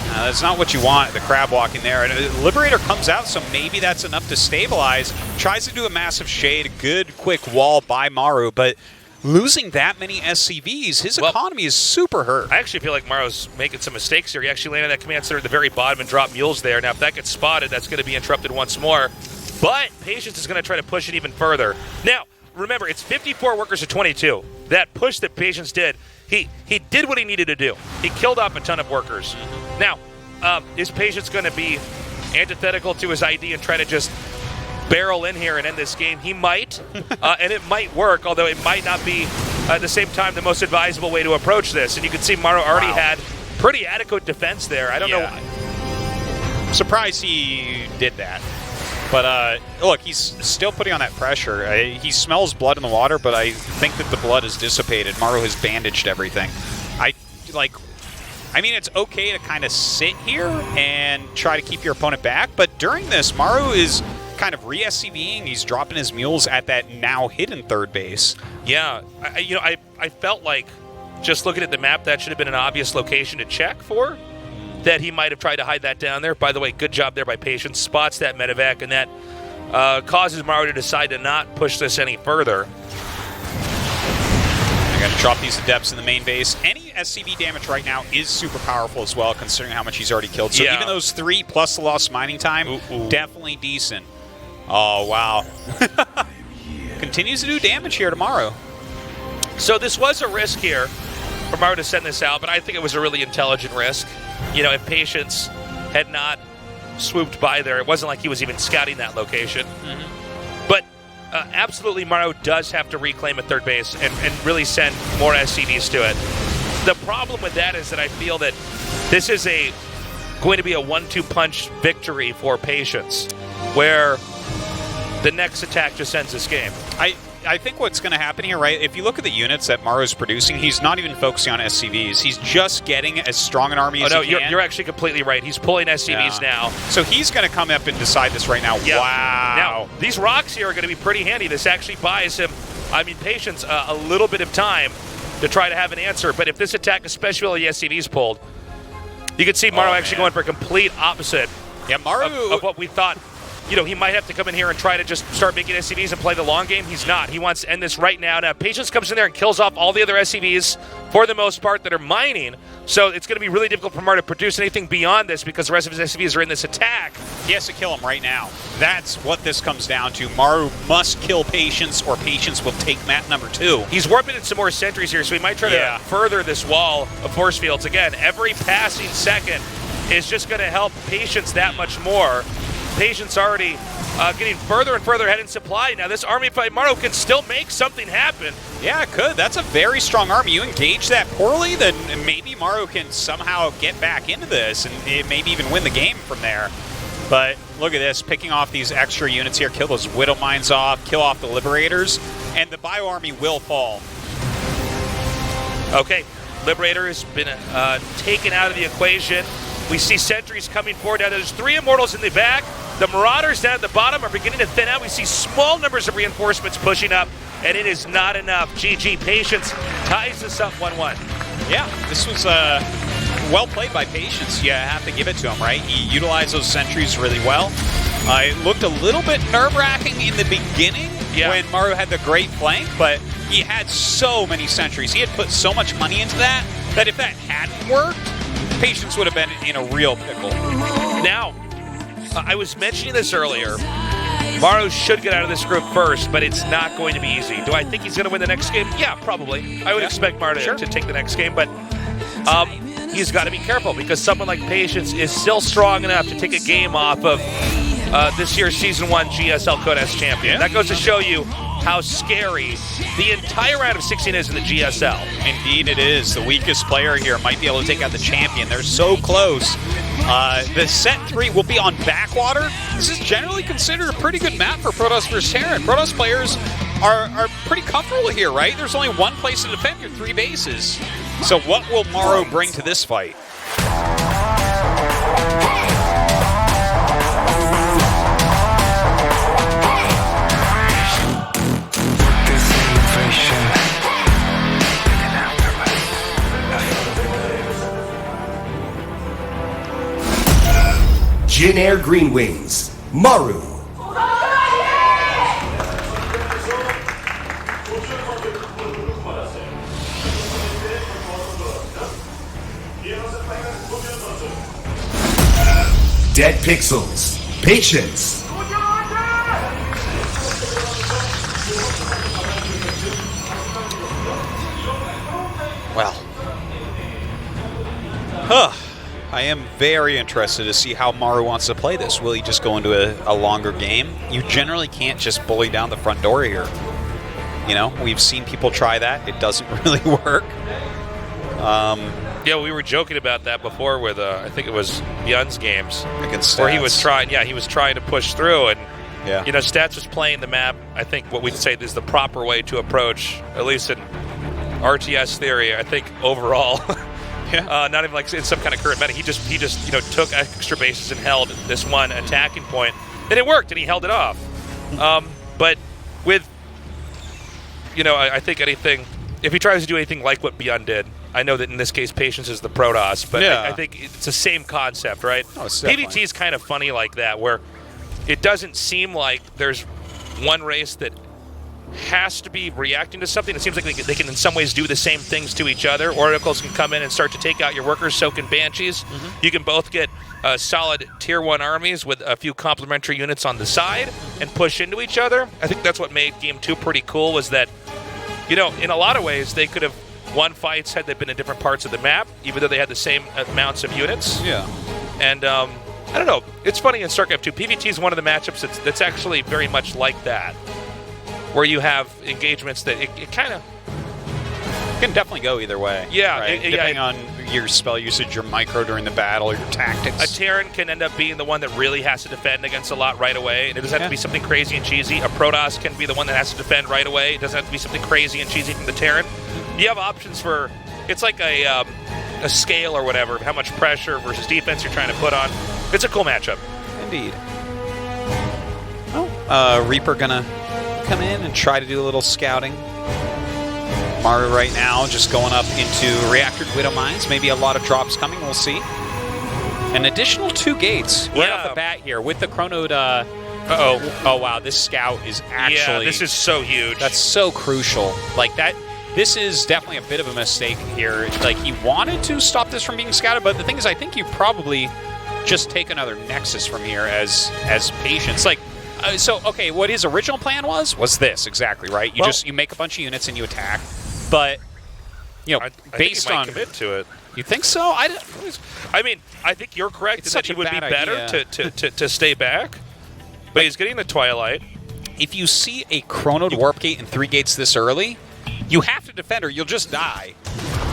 That's not what you want, the crab walking there. And Liberator comes out, so maybe that's enough to stabilize. Tries to do a massive shade, a good quick wall by Maru, but losing that many SCVs, his economy is super hurt. I actually feel like Maru's making some mistakes here. He actually landed that command center at the very bottom and dropped mules there. Now, if that gets spotted, that's going to be interrupted once more. But Patience is going to try to push it even further. Now, remember, it's 54 workers to 22. That push that Patience did, he did what he needed to do. He killed off a ton of workers. Now, is Patience going to be antithetical to his ID and try to just barrel in here and end this game? He might, and it might work, although it might not be at the same time the most advisable way to approach this. And you can see Maru already had pretty adequate defense there. I don't know. I'm surprised he did that. But look, he's still putting on that pressure. He smells blood in the water, but I think that the blood is dissipated. Maru has bandaged everything. I mean, it's okay to kind of sit here and try to keep your opponent back, but during this, Maru is kind of re-SCVing. He's dropping his mules at that now hidden third base. Yeah, I felt like, just looking at the map, that should have been an obvious location to check for, that he might have tried to hide that down there. By the way, good job there by Patience. Spots that medevac, and that causes Maru to decide to not push this any further. They're going to drop these adepts in the main base. Any SCV damage right now is super powerful as well, considering how much he's already killed. So even those 3 plus the lost mining time, definitely decent. Oh, wow. Continues to do damage here to Maru. So this was a risk here for Maru to send this out, but I think it was a really intelligent risk. You know, if Patience had not swooped by there, it wasn't like he was even scouting that location. But absolutely, Maru does have to reclaim a third base and really send more SCVs to it. The problem with that is that I feel that this is going to be a 1-2 punch victory for Patience, where the next attack just ends this game. I think what's going to happen here, right, if you look at the units that Maru's producing, he's not even focusing on SCVs. He's just getting as strong an army as he can. You're actually completely right. He's pulling SCVs now. So he's going to come up and decide this right now. Yeah. Wow. Now, these rocks here are going to be pretty handy. This actually buys him, Patience, a little bit of time to try to have an answer. But if this attack, especially while the SCV's pulled, you can see Maru actually going for a complete opposite of what we thought. You know, he might have to come in here and try to just start making SCVs and play the long game. He's not. He wants to end this right now. Now, Patience comes in there and kills off all the other SCVs, for the most part, that are mining. So it's going to be really difficult for Maru to produce anything beyond this because the rest of his SCVs are in this attack. He has to kill him right now. That's what this comes down to. Maru must kill Patience, or Patience will take map number 2. He's warping in some more sentries here, so he might try to further this wall of force fields. Again, every passing second is just going to help Patience that much more. Patience already getting further and further ahead in supply. Now this army fight, Maru can still make something happen. Yeah, it could. That's a very strong army. You engage that poorly, then maybe Maru can somehow get back into this and maybe even win the game from there. But look at this, picking off these extra units here, kill those Widow Mines off, kill off the Liberators, and the Bio Army will fall. Okay, Liberator has been taken out of the equation. We see sentries coming forward. Now there's 3 Immortals in the back. The Marauders down at the bottom are beginning to thin out. We see small numbers of reinforcements pushing up, and it is not enough. GG, Patience ties this up 1-1. Yeah, this was well played by Patience. You have to give it to him, right? He utilized those sentries really well. It looked a little bit nerve-wracking in the beginning when Maru had the great flank, but he had so many sentries. He had put so much money into that if that hadn't worked, Patience would have been in a real pickle. Now, I was mentioning this earlier. Maru should get out of this group first, but it's not going to be easy. Do I think he's going to win the next game? Yeah, probably. I would expect Maru to take the next game, but he's got to be careful because someone like Patience is still strong enough to take a game off of this year's Season 1 GSL Codes champion. That goes to show you how scary the entire round of 16 is in the GSL. Indeed it is. The weakest player here might be able to take out the champion. They're so close. The set 3 will be on Backwater. This is generally considered a pretty good map for Protoss versus Terran. Protoss players are pretty comfortable here, right? There's only one place to defend your 3 bases. So what will Maru bring to this fight? Jin Air Green Wings, Maru. Dead Pixels, Patience. Well. I am very interested to see how Maru wants to play this. Will he just go into a longer game? You generally can't just bully down the front door here. You know, we've seen people try that. It doesn't really work. Yeah, we were joking about that before with, I think it was Byun's games. Against Stats. Where he was trying to push through. And, yeah. you know, Stats was playing the map, I think what we'd say is the proper way to approach, at least in RTS theory, I think overall. Yeah. Not even like in some kind of current meta. He just you know took extra bases and held this one attacking point, and it worked, and he held it off. But with, you know, I think anything, if he tries to do anything like what Byun did, I know that in this case Patience is the Protoss, but yeah. I think it's the same concept, right? Oh, PvT is kind of funny like that, where it doesn't seem like there's one race that has to be reacting to something. It seems like they can in some ways do the same things to each other. Oracles can come in and start to take out your workers, so can Banshees. You can both get solid tier 1 armies with a few complementary units on the side and push into each other. I think that's what made Game 2 pretty cool, was that, you know, in a lot of ways they could have won fights had they been in different parts of the map, even though they had the same amounts of units. Yeah. And I don't know. It's funny in StarCraft 2, PvT is one of the matchups that's actually very much like that, where you have engagements that it kind of can definitely go either way. Yeah, right? Depending on your spell usage, your micro during the battle, your tactics. A Terran can end up being the one that really has to defend against a lot right away. It doesn't have to be something crazy and cheesy. A Protoss can be the one that has to defend right away. It doesn't have to be something crazy and cheesy from the Terran. You have options for, it's like a scale or whatever, of how much pressure versus defense you're trying to put on. It's a cool matchup. Indeed. Oh, Reaper gonna come in and try to do a little scouting. Maru right now just going up into reactored Widow Mines. Maybe a lot of drops coming, we'll see. An additional 2 gates right off the bat here with the Chronode. Oh wow, this scout is actually... Yeah, this is so huge. That's so crucial. Like that, this is definitely a bit of a mistake here. Like he wanted to stop this from being scouted, but the thing is I think you probably just take another Nexus from here as Patience. Like, so, okay, what his original plan was this, exactly, right? You make a bunch of units and you attack, but, you know, I based think he on... might commit to it. You think so? I mean, I think you're correct that such it a would be bad better idea. to stay back, but he's getting the Twilight. If you see a Chronode Warp Gate and 3 gates this early, you have to defend or you'll just die.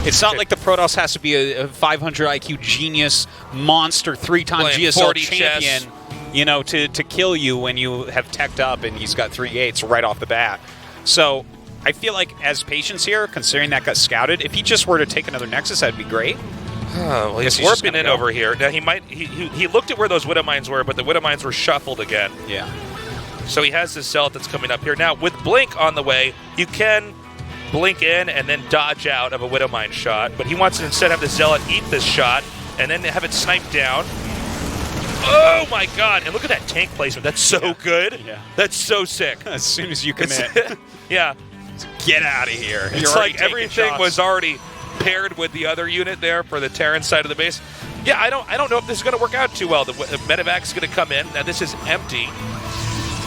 It's not like the Protoss has to be a 500 IQ genius monster 3-time GSL champion, you know, to kill you when you have teched up and he's got 3 gates right off the bat. So I feel like as Patience here, considering that got scouted, if he just were to take another Nexus, that'd be great. Well, he's warping in over here. Now he looked at where those Widow Mines were, but the Widow Mines were shuffled again. Yeah. So he has this Zealot that's coming up here. Now, with Blink on the way, you can blink in and then dodge out of a Widow Mine shot, but he wants to instead have the Zealot eat this shot and then have it sniped down. Oh my god, and look at that tank placement. That's so good. Yeah. That's so sick. As soon as you commit. Yeah. Get out of here. It's like everything was already paired with the other unit there for the Terran side of the base. Yeah, I don't know if this is going to work out too well. The medevac is going to come in. Now this is empty,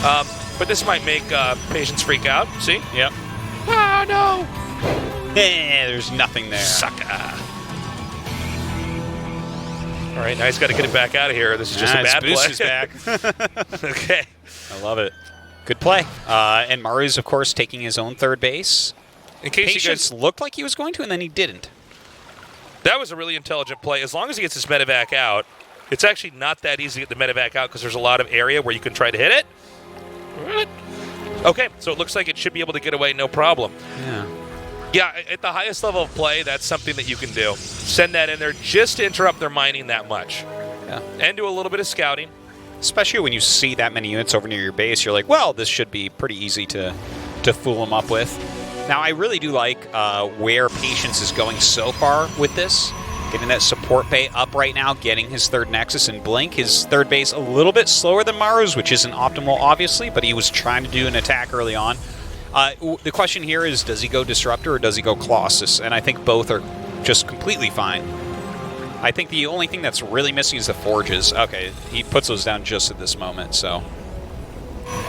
but this might make patients freak out. See? Yep. Oh no! There's nothing there. Sucker. All right, now he's got to get it back out of here. This is just a bad play. Boost is back. Okay. I love it. Good play. And Maru's, of course, taking his own third base. In case Patience looked like he was going to, and then he didn't. That was a really intelligent play. As long as he gets his medevac out, it's actually not that easy to get the medevac out because there's a lot of area where you can try to hit it. Okay, so it looks like it should be able to get away no problem. Yeah. Yeah, at the highest level of play, that's something that you can do. Send that in there just to interrupt their mining that much. Yeah. And do a little bit of scouting. Especially when you see that many units over near your base, you're like, well, this should be pretty easy to fool them up with. Now, I really do like where Patience is going so far with this. Getting that support bay up right now, getting his third Nexus and Blink. His third base a little bit slower than Maru's, which isn't optimal, obviously, but he was trying to do an attack early on. The question here is, does he go Disruptor or does he go Colossus? And I think both are just completely fine. I think the only thing that's really missing is the Forges. Okay, he puts those down just at this moment, so...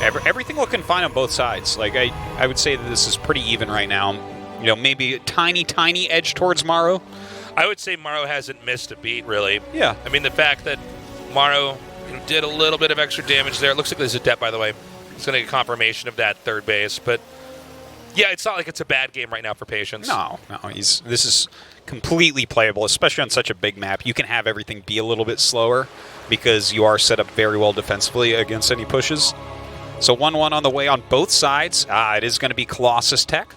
Everything looking fine on both sides. Like, I would say that this is pretty even right now. You know, maybe a tiny, tiny edge towards Maru. I would say Maru hasn't missed a beat, really. Yeah. I mean, the fact that Maru did a little bit of extra damage there. It looks like there's a debt, by the way. It's going to get confirmation of that third base. But, yeah, it's not like it's a bad game right now for Patience. No. This is completely playable, especially on such a big map. You can have everything be a little bit slower because you are set up very well defensively against any pushes. So 1-1 on the way on both sides. It is going to be Colossus Tech.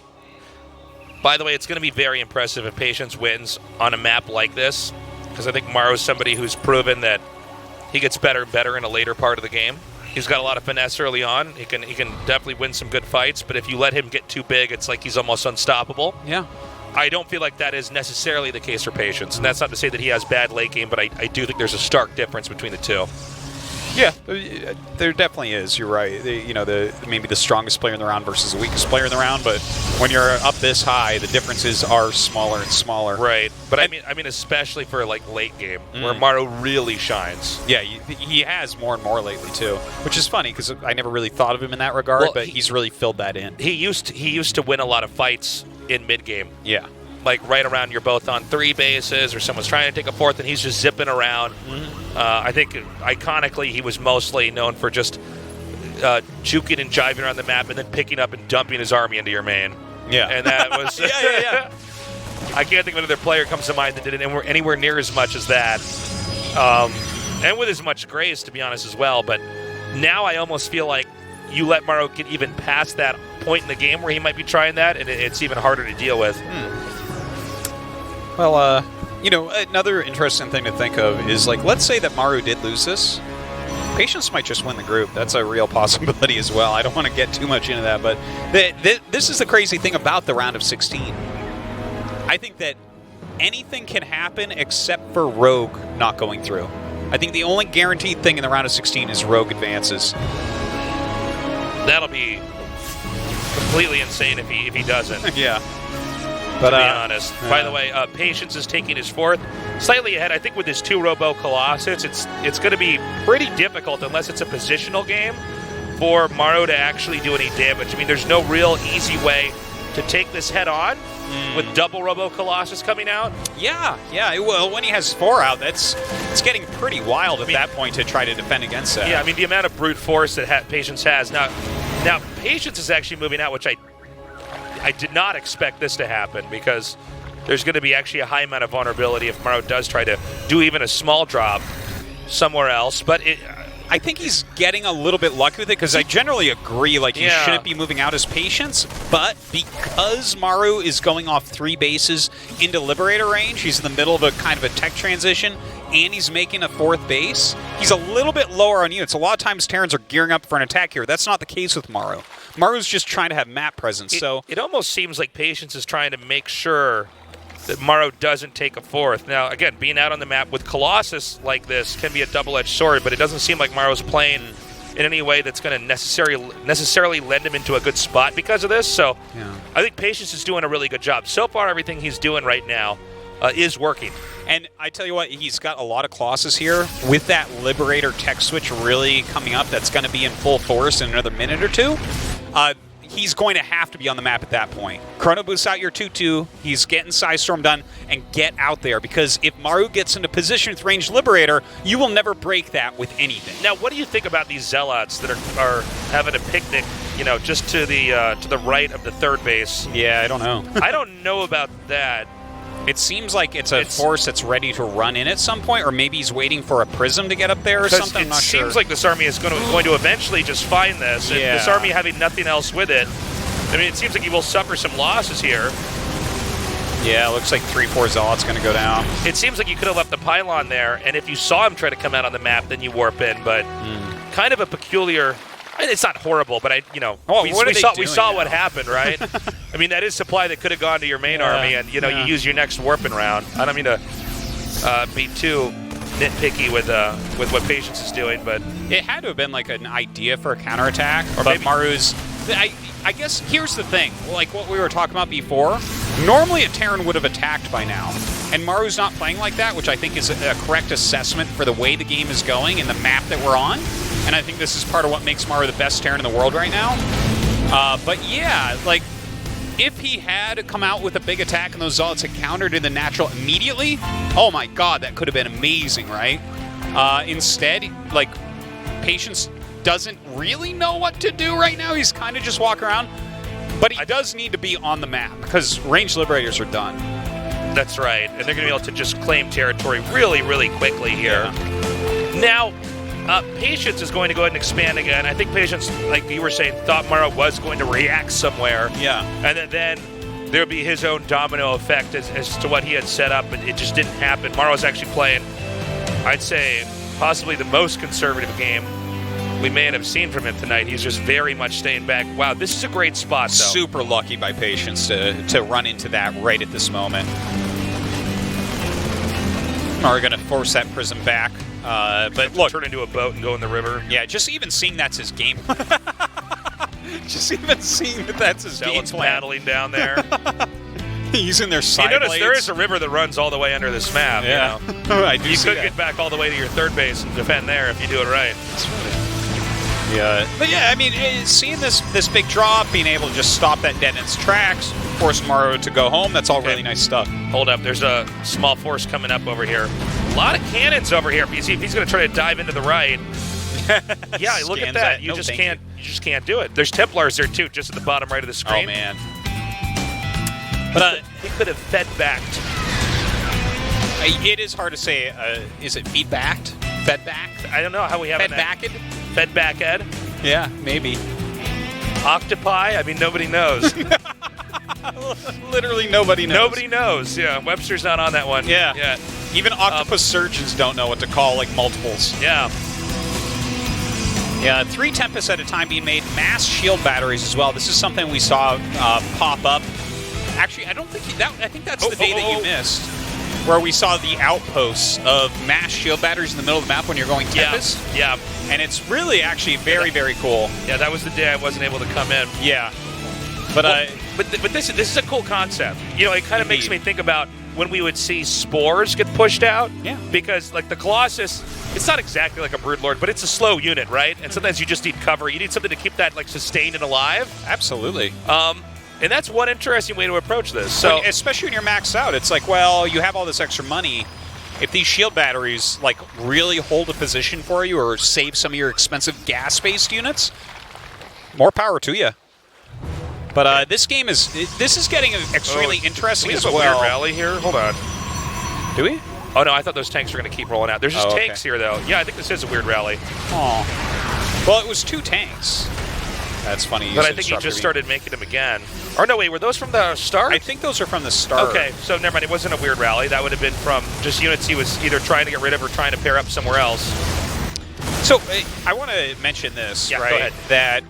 By the way, it's going to be very impressive if Patience wins on a map like this, because I think Maru is somebody who's proven that he gets better and better in a later part of the game. He's got a lot of finesse early on. He can definitely win some good fights, but if you let him get too big, it's like he's almost unstoppable. Yeah. I don't feel like that is necessarily the case for Patience, and that's not to say that he has bad late game, but I do think there's a stark difference between the two. Yeah, there definitely is. You're right. Maybe the strongest player in the round versus the weakest player in the round, but when you're up this high, the differences are smaller and smaller. Right, but I mean, especially for like late game, where Maru really shines. Yeah, he has more and more lately too, which is funny because I never really thought of him in that regard, but he's really filled that in. He used to win a lot of fights in mid game. Yeah. Like right around you're both on 3 bases or someone's trying to take a fourth and he's just zipping around. I think iconically he was mostly known for just juking and jiving around the map and then picking up and dumping his army into your main. Yeah. And that was... yeah. I can't think of another player comes to mind that did it anywhere near as much as that. And with as much grace, to be honest, as well. But now I almost feel like you let Maru get even past that point in the game where he might be trying that, and it's even harder to deal with. Well, another interesting thing to think of is, like, let's say that Maru did lose this. Patience might just win the group. That's a real possibility as well. I don't want to get too much into that, but this is the crazy thing about the round of 16. I think that anything can happen except for Rogue not going through. I think the only guaranteed thing in the round of 16 is Rogue advances. That'll be completely insane if he doesn't. Yeah. But, to be honest. By the way, Patience is taking his fourth. Slightly ahead, I think, with his 2 Robo Colossus. It's going to be pretty difficult, unless it's a positional game, for Maru to actually do any damage. I mean, there's no real easy way to take this head on with double Robo Colossus coming out. Yeah. Well, when he has 4 out, it's getting pretty wild at that point to try to defend against that. Yeah, I mean, the amount of brute force that Patience has. Now, Patience is actually moving out, which I did not expect this to happen, because there's going to be actually a high amount of vulnerability if Maru does try to do even a small drop somewhere else. But I think he's getting a little bit lucky with it, because I generally agree, like, you shouldn't be moving out as Patience, but because Maru is going off 3 bases into Liberator range, he's in the middle of a kind of a tech transition, and he's making a 4th base, he's a little bit lower on units. A lot of times Terrans are gearing up for an attack here. That's not the case with Maru. Maru's just trying to have map presence. It almost seems like Patience is trying to make sure that Maru doesn't take a 4th. Now, again, being out on the map with Colossus like this can be a double-edged sword, but it doesn't seem like Maru's playing in any way that's going to necessarily lend him into a good spot because of this. So I think Patience is doing a really good job. So far, everything he's doing right now is working. And I tell you what, he's got a lot of clauses here. With that Liberator tech switch really coming up, that's going to be in full force in another minute or two. He's going to have to be on the map at that point. Chrono boosts out your 2-2. He's getting Psystorm done and get out there, because if Maru gets into position with ranged Liberator, you will never break that with anything. Now, what do you think about these Zealots that are having a picnic, you know, just to the right of the third base? Yeah, I don't know. I don't know about that. It seems like it's a force that's ready to run in at some point, or maybe he's waiting for a prism to get up there or something. I'm not sure. It seems like this army is going to eventually just find this. And this army having nothing else with it, I mean, it seems like he will suffer some losses here. Yeah, it looks like 3-4 Zealot's going to go down. It seems like you could have left the pylon there, and if you saw him try to come out on the map, then you warp in. But kind of a peculiar. It's not horrible, but we saw what happened, right? I mean, that is supply that could have gone to your main army, and you use your next warping round. I don't mean to be too nitpicky with what Patience is doing, but it had to have been like an idea for a counterattack. Or maybe Maru's. I guess here's the thing, like what we were talking about before. Normally, a Terran would have attacked by now, and Maru's not playing like that, which I think is a correct assessment for the way the game is going and the map that we're on. And I think this is part of what makes Maru the best Terran in the world right now. But yeah, like, if he had come out with a big attack and those Zealots had countered in the natural immediately, oh my god, that could have been amazing, right? Instead, like, Patience doesn't really know what to do right now. He's kind of just walking around. But he does need to be on the map, because ranged Liberators are done. That's right. And they're going to be able to just claim territory really, really quickly here. Now, Patience is going to go ahead and expand again. I think Patience, like you were saying, thought Maru was going to react somewhere. Yeah. And then there would be his own domino effect as to what he had set up, but it just didn't happen. Maru was actually playing, I'd say, possibly the most conservative game we may have seen from him tonight. He's just very much staying back. Wow, this is a great spot, though. Super lucky by Patience to run into that right at this moment. Are going to force that prism back. But look, turn into a boat and go in the river. Yeah, just even seeing that's his game. Just even seeing that's his game plan. Paddling down there. He's in their side You notice blades. there is a river that runs all the way under this map. Yeah, you know? I do. You see could that. get back all the way to your third base and defend there if you do it right. That's right. Yeah, but yeah, I mean, seeing this big drop, being able to just stop that dead in its tracks, force Maru to go home, that's all really nice stuff. Hold up, there's a small force coming up over here. A lot of cannons over here. If he's going to try to dive into the right. Yeah, look at that. You just can't do it. There's Templars there too, just at the bottom right of the screen. Oh man. But he could have fed backed. It is hard to say. Is it feedbacked? Fed backed? I don't know how we have fed backed. Fed back Ed. Yeah, maybe. Octopi? I mean, nobody knows. Literally nobody knows. Nobody knows. Yeah, Webster's not on that one. Yeah. Yet. Even octopus surgeons don't know what to call like multiples. Yeah. Yeah, 3 Tempests at a time being made. Mass shield batteries as well. This is something we saw pop up. Actually, I don't think I think that's the day that you missed, where we saw the outposts of mass shield batteries in the middle of the map when you're going Tempest. Yeah. And it's really actually very, very cool. Yeah, that was the day I wasn't able to come in. Yeah. But but this is a cool concept. You know, it kind of makes me think about when we would see spores get pushed out. Yeah. Because like the Colossus, it's not exactly like a Broodlord, but it's a slow unit, right? And sometimes you just need cover. You need something to keep that like sustained and alive. Absolutely. And that's one interesting way to approach this. So especially when you're maxed out, it's like, well, you have all this extra money. If these shield batteries like really hold a position for you or save some of your expensive gas-based units, more power to you. But this game is getting extremely interesting as well. We have a weird rally here. Hold on. Do we? Oh no, I thought those tanks were going to keep rolling out. There's just tanks here though. Yeah, I think this is a weird rally. Oh. Well, it was 2 tanks. That's funny. But I think he just started making them again. Or no, wait, were those from the start? I think those are from the start. Okay, so never mind. It wasn't a weird rally. That would have been from just units he was either trying to get rid of or trying to pair up somewhere else. So I want to mention this, Yeah, go right? ahead. That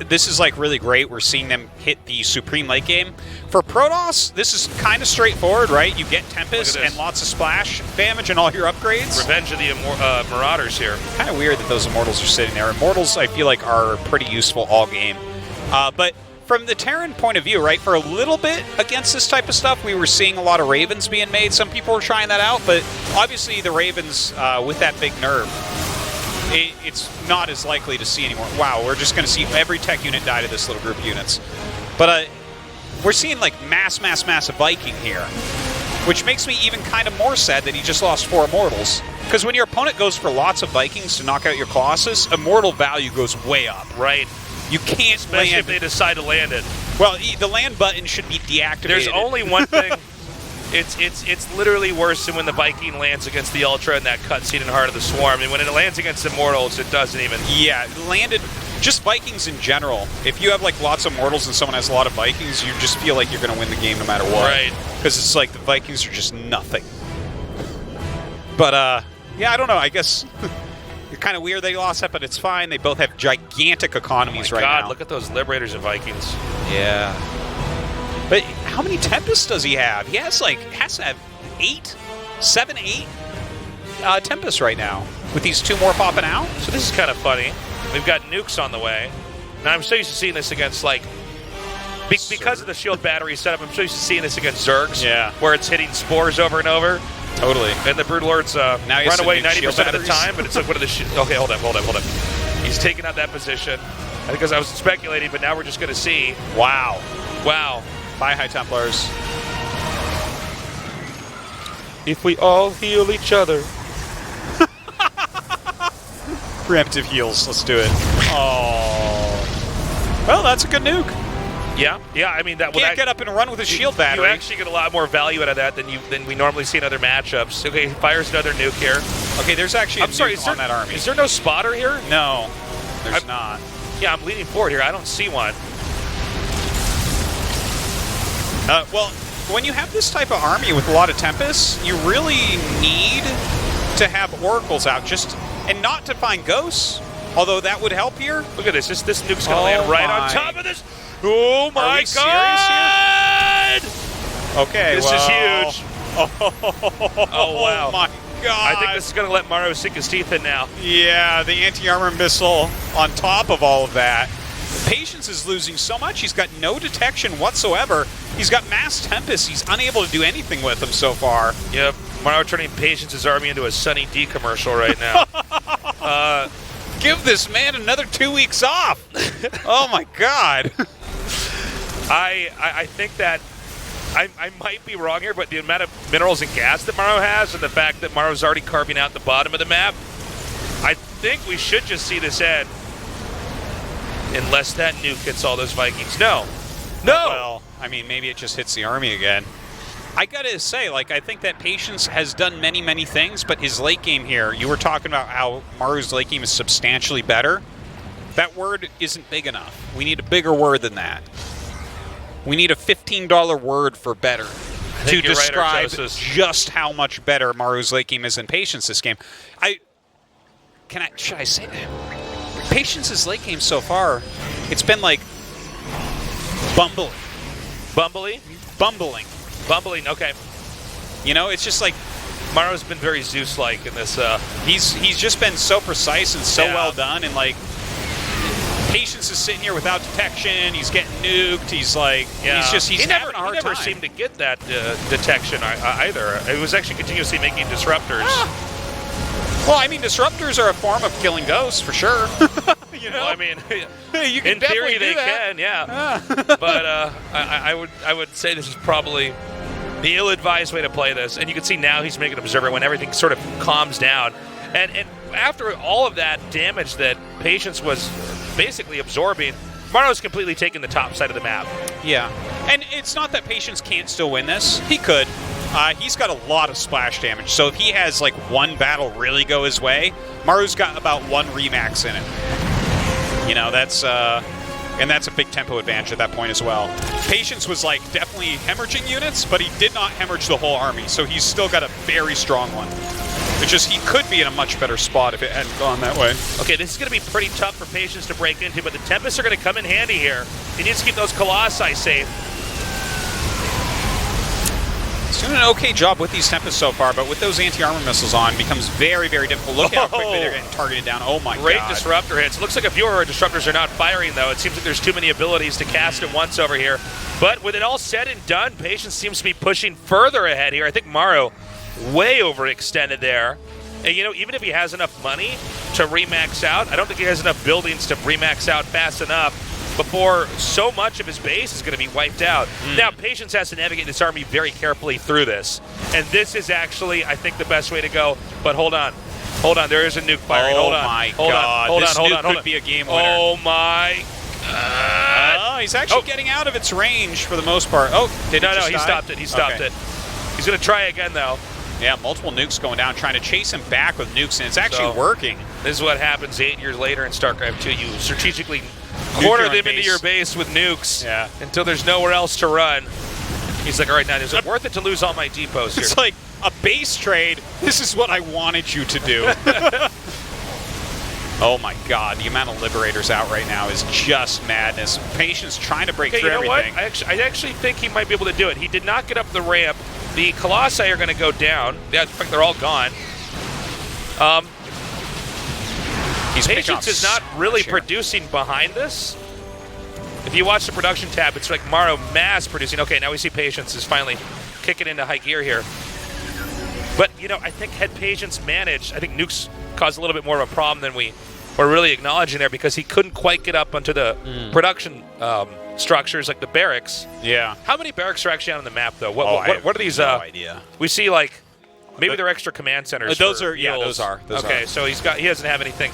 this is like really great. We're seeing them hit the Supreme late game. For Protoss, this is kind of straightforward, right? You get Tempest Look at this. and lots of splash damage and all your upgrades. Revenge of the Marauders here. Kind of weird that those Immortals are sitting there. Immortals, I feel like, are pretty useful all game. But from the Terran point of view, right, for a little bit against this type of stuff, we were seeing a lot of Ravens being made. Some people were trying that out, but obviously the Ravens, with that big nerf, it's not as likely to see anymore. Wow, we're just going to see every tech unit die to this little group of units. But we're seeing like massive Viking here, which makes me even kind of more sad that he just lost 4 Immortals. Because when your opponent goes for lots of Vikings to knock out your Colossus, Immortal value goes way up. Right. You can't Especially land. if they decide to land it. Well, the land button should be deactivated. There's only one thing. It's literally worse than when the Viking lands against the Ultra in that cutscene in Heart of the Swarm. And when it lands against Immortals, it doesn't even. Yeah, landed. Just Vikings in general. If you have like lots of Mortals and someone has a lot of Vikings, you just feel like you're going to win the game no matter what. Right. Because it's like the Vikings are just nothing. But yeah, I don't know. I guess it's kind of weird they lost that, but it's fine. They both have gigantic economies right God, now. look at those Liberators and Vikings. Yeah. But how many Tempests does he have? He has to have 7, 8 Tempests right now. With these 2 more popping out. So this is kind of funny. We've got nukes on the way. Now I'm so used to seeing this against like because of the shield battery setup. I'm so used to seeing this against Zergs. Yeah. Where it's hitting spores over and over. Totally. And the Brood Lords run away 90% of the time. But it's like, what are the okay, hold up. He's taking out that position. Because I was speculating, but now we're just going to see. Wow. Bye, High Templars. If we all heal each other. Preemptive heals. Let's do it. Oh. Well, that's a good nuke. Yeah. I mean, that Can't get up and run with a shield battery. You actually get a lot more value out of that than we normally see in other matchups. Okay, fires another nuke here. Okay, there's actually a nuke on that army. Is there no spotter here? No, there's not. Yeah, I'm leaning forward here. I don't see one. Well, when you have this type of army with a lot of Tempests, you really need to have Oracles out, and not to find Ghosts, although that would help here. Look at this. This nuke's going to land right on top of this. Oh, my Are we God! serious here? Okay, This is huge. Oh, wow. My God. I think this is going to let Maru sink his teeth in now. Yeah, the anti-armor missile on top of all of that. Patience is losing so much. He's got no detection whatsoever. He's got mass Tempest. He's unable to do anything with them so far. Yep. Maru turning Patience's army into a Sunny D commercial right now. Give this man another 2 weeks off. Oh, my God. I think that I might be wrong here, but the amount of minerals and gas that Maru has and the fact that Maru's already carving out the bottom of the map, I think we should just see this end. Unless that nuke hits all those Vikings. No. Well, I mean, maybe it just hits the army again. I gotta say, I think that Patience has done many things, but his late game here, you were talking about how Maru's late game is substantially better. That word isn't big enough. We need a bigger word than that. We need a $15 word for better to describe just how much better Maru's late game is than Patience this game. Should I say that? Patience's late game so far, it's been like bumbling. Bumbling, okay. You know, it's just like Maru's been very Zeus-like in this. He's just been so precise and so well done, and Patience is sitting here without detection. He's getting nuked. He's he's having a hard time. He never seemed to get that detection either. It was actually continuously making disruptors. Well, I mean, disruptors are a form of killing ghosts for sure. You know, well, I mean, you can in theory they that. can, yeah. But I would say this is probably the ill-advised way to play this. And you can see now he's making an observer when everything sort of calms down. And after all of that damage that Patience was basically absorbing, Maru's completely taken the top side of the map. Yeah, and it's not that Patience can't still win this. He could. He's got a lot of splash damage, so if he has one battle really go his way, Maru's got about 1 remax in it. You know, that's and that's a big tempo advantage at that point as well. Patience was definitely hemorrhaging units, but he did not hemorrhage the whole army, so he's still got a very strong one. It's just he could be in a much better spot if it hadn't gone that way. Okay, this is going to be pretty tough for Patience to break into, but the Tempests are going to come in handy here. He needs to keep those Colossi safe. He's doing an okay job with these Tempests so far, but with those anti-armor missiles on, it becomes very, very difficult. Look at how quickly they're getting targeted down. Oh my god. Great disruptor hits. Looks like a few of our disruptors are not firing, though. It seems like there's too many abilities to cast at once over here. But with it all said and done, Patience seems to be pushing further ahead here. I think Maru way overextended there. And, you know, even if he has enough money to remax out, I don't think he has enough buildings to remax out fast enough before so much of his base is going to be wiped out. Now, Patience has to navigate this army very carefully through this. And this is actually, I think, the best way to go. But hold on. Hold on. There is a nuke firing. Hold on. Oh, my hold God. On. This Hold nuke on. Hold could on. be a game winner. Oh, my God. Oh, he's actually getting out of its range for the most part. Oh, did No, he no, just he die? stopped it. He stopped Okay. it. He's going to try again, though. Yeah, multiple nukes going down, trying to chase him back with nukes, and it's actually working. This is what happens 8 years later in StarCraft 2. You strategically corner them into your base with nukes until there's nowhere else to run. He's like, all right, now is it worth it to lose all my depots here? It's like a base trade. This is what I wanted you to do. Oh my god, the amount of Liberators out right now is just madness. Patience trying to break through you know everything. what? I actually think he might be able to do it. He did not get up the ramp. The Colossi are going to go down. Yeah, in fact, they're all gone. Patience is not really producing behind this. If you watch the production tab, it's like Maru mass producing. Okay, now we see Patience is finally kicking into high gear here. But, you know, I think had Patience managed, I think nukes caused a little bit more of a problem than we were really acknowledging there, because he couldn't quite get up onto the production structures like the barracks. Yeah. How many barracks are actually on the map, though? What are these? No idea. We see, like, maybe they're extra command centers. Those for are, yeah, mules. those are. Okay, so he doesn't have anything.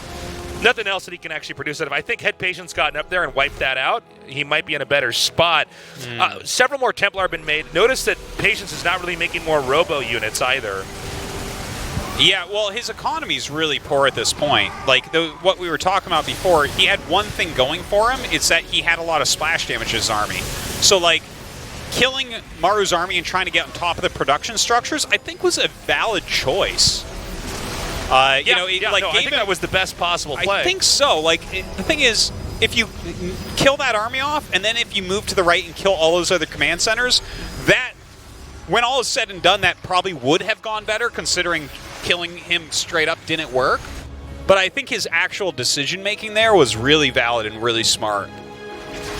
Nothing else that he can actually produce out of. I think had Patience gotten up there and wiped that out, he might be in a better spot. Several more Templar have been made. Notice that Patience is not really making more robo units either. Yeah, well, his economy's really poor at this point. Like, what we were talking about before, he had one thing going for him. It's that he had a lot of splash damage to his army. So, like, killing Maru's army and trying to get on top of the production structures, I think was a valid choice. I think that was the best possible play. I think so. Like, the thing is, if you kill that army off, and then if you move to the right and kill all those other command centers, that, when all is said and done, that probably would have gone better, considering killing him straight up didn't work. But I think his actual decision-making there was really valid and really smart.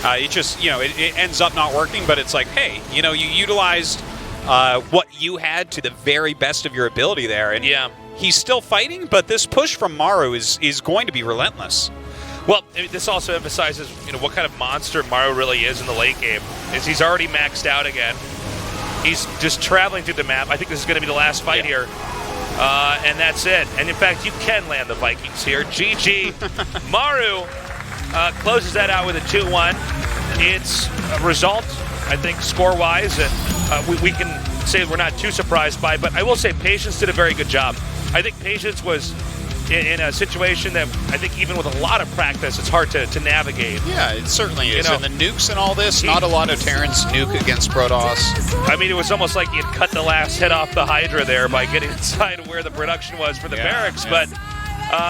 It just, you know, it ends up not working, but it's like, hey, you know, you utilized what you had to the very best of your ability there. And yeah, he's still fighting, but this push from Maru is going to be relentless. Well, this also emphasizes, you know, what kind of monster Maru really is in the late game. Is he's already maxed out again. He's just traveling through the map. I think this is going to be the last fight here. And that's it. And in fact, you can land the Vikings here. GG. Maru closes that out with a 2-1. It's a result, I think, score-wise, and we can say we're not too surprised by, but I will say Patience did a very good job. I think Patience was in a situation that I think even with a lot of practice, it's hard to navigate. Yeah, it certainly is. You know, and the nukes and all this, not a lot of Terrans nuke against Protoss. I mean, it was almost like he had cut the last head off the Hydra there by getting inside where the production was for the barracks, but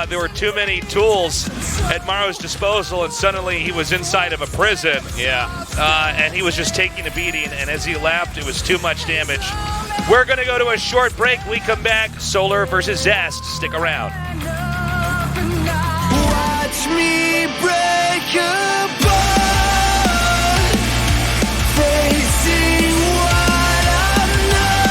there were too many tools at Maru's disposal, and suddenly he was inside of a prison. And he was just taking a beating, and as he laughed, it was too much damage. We're going to go to a short break. We come back. Solar versus Zest. Stick around. Watch me break apart.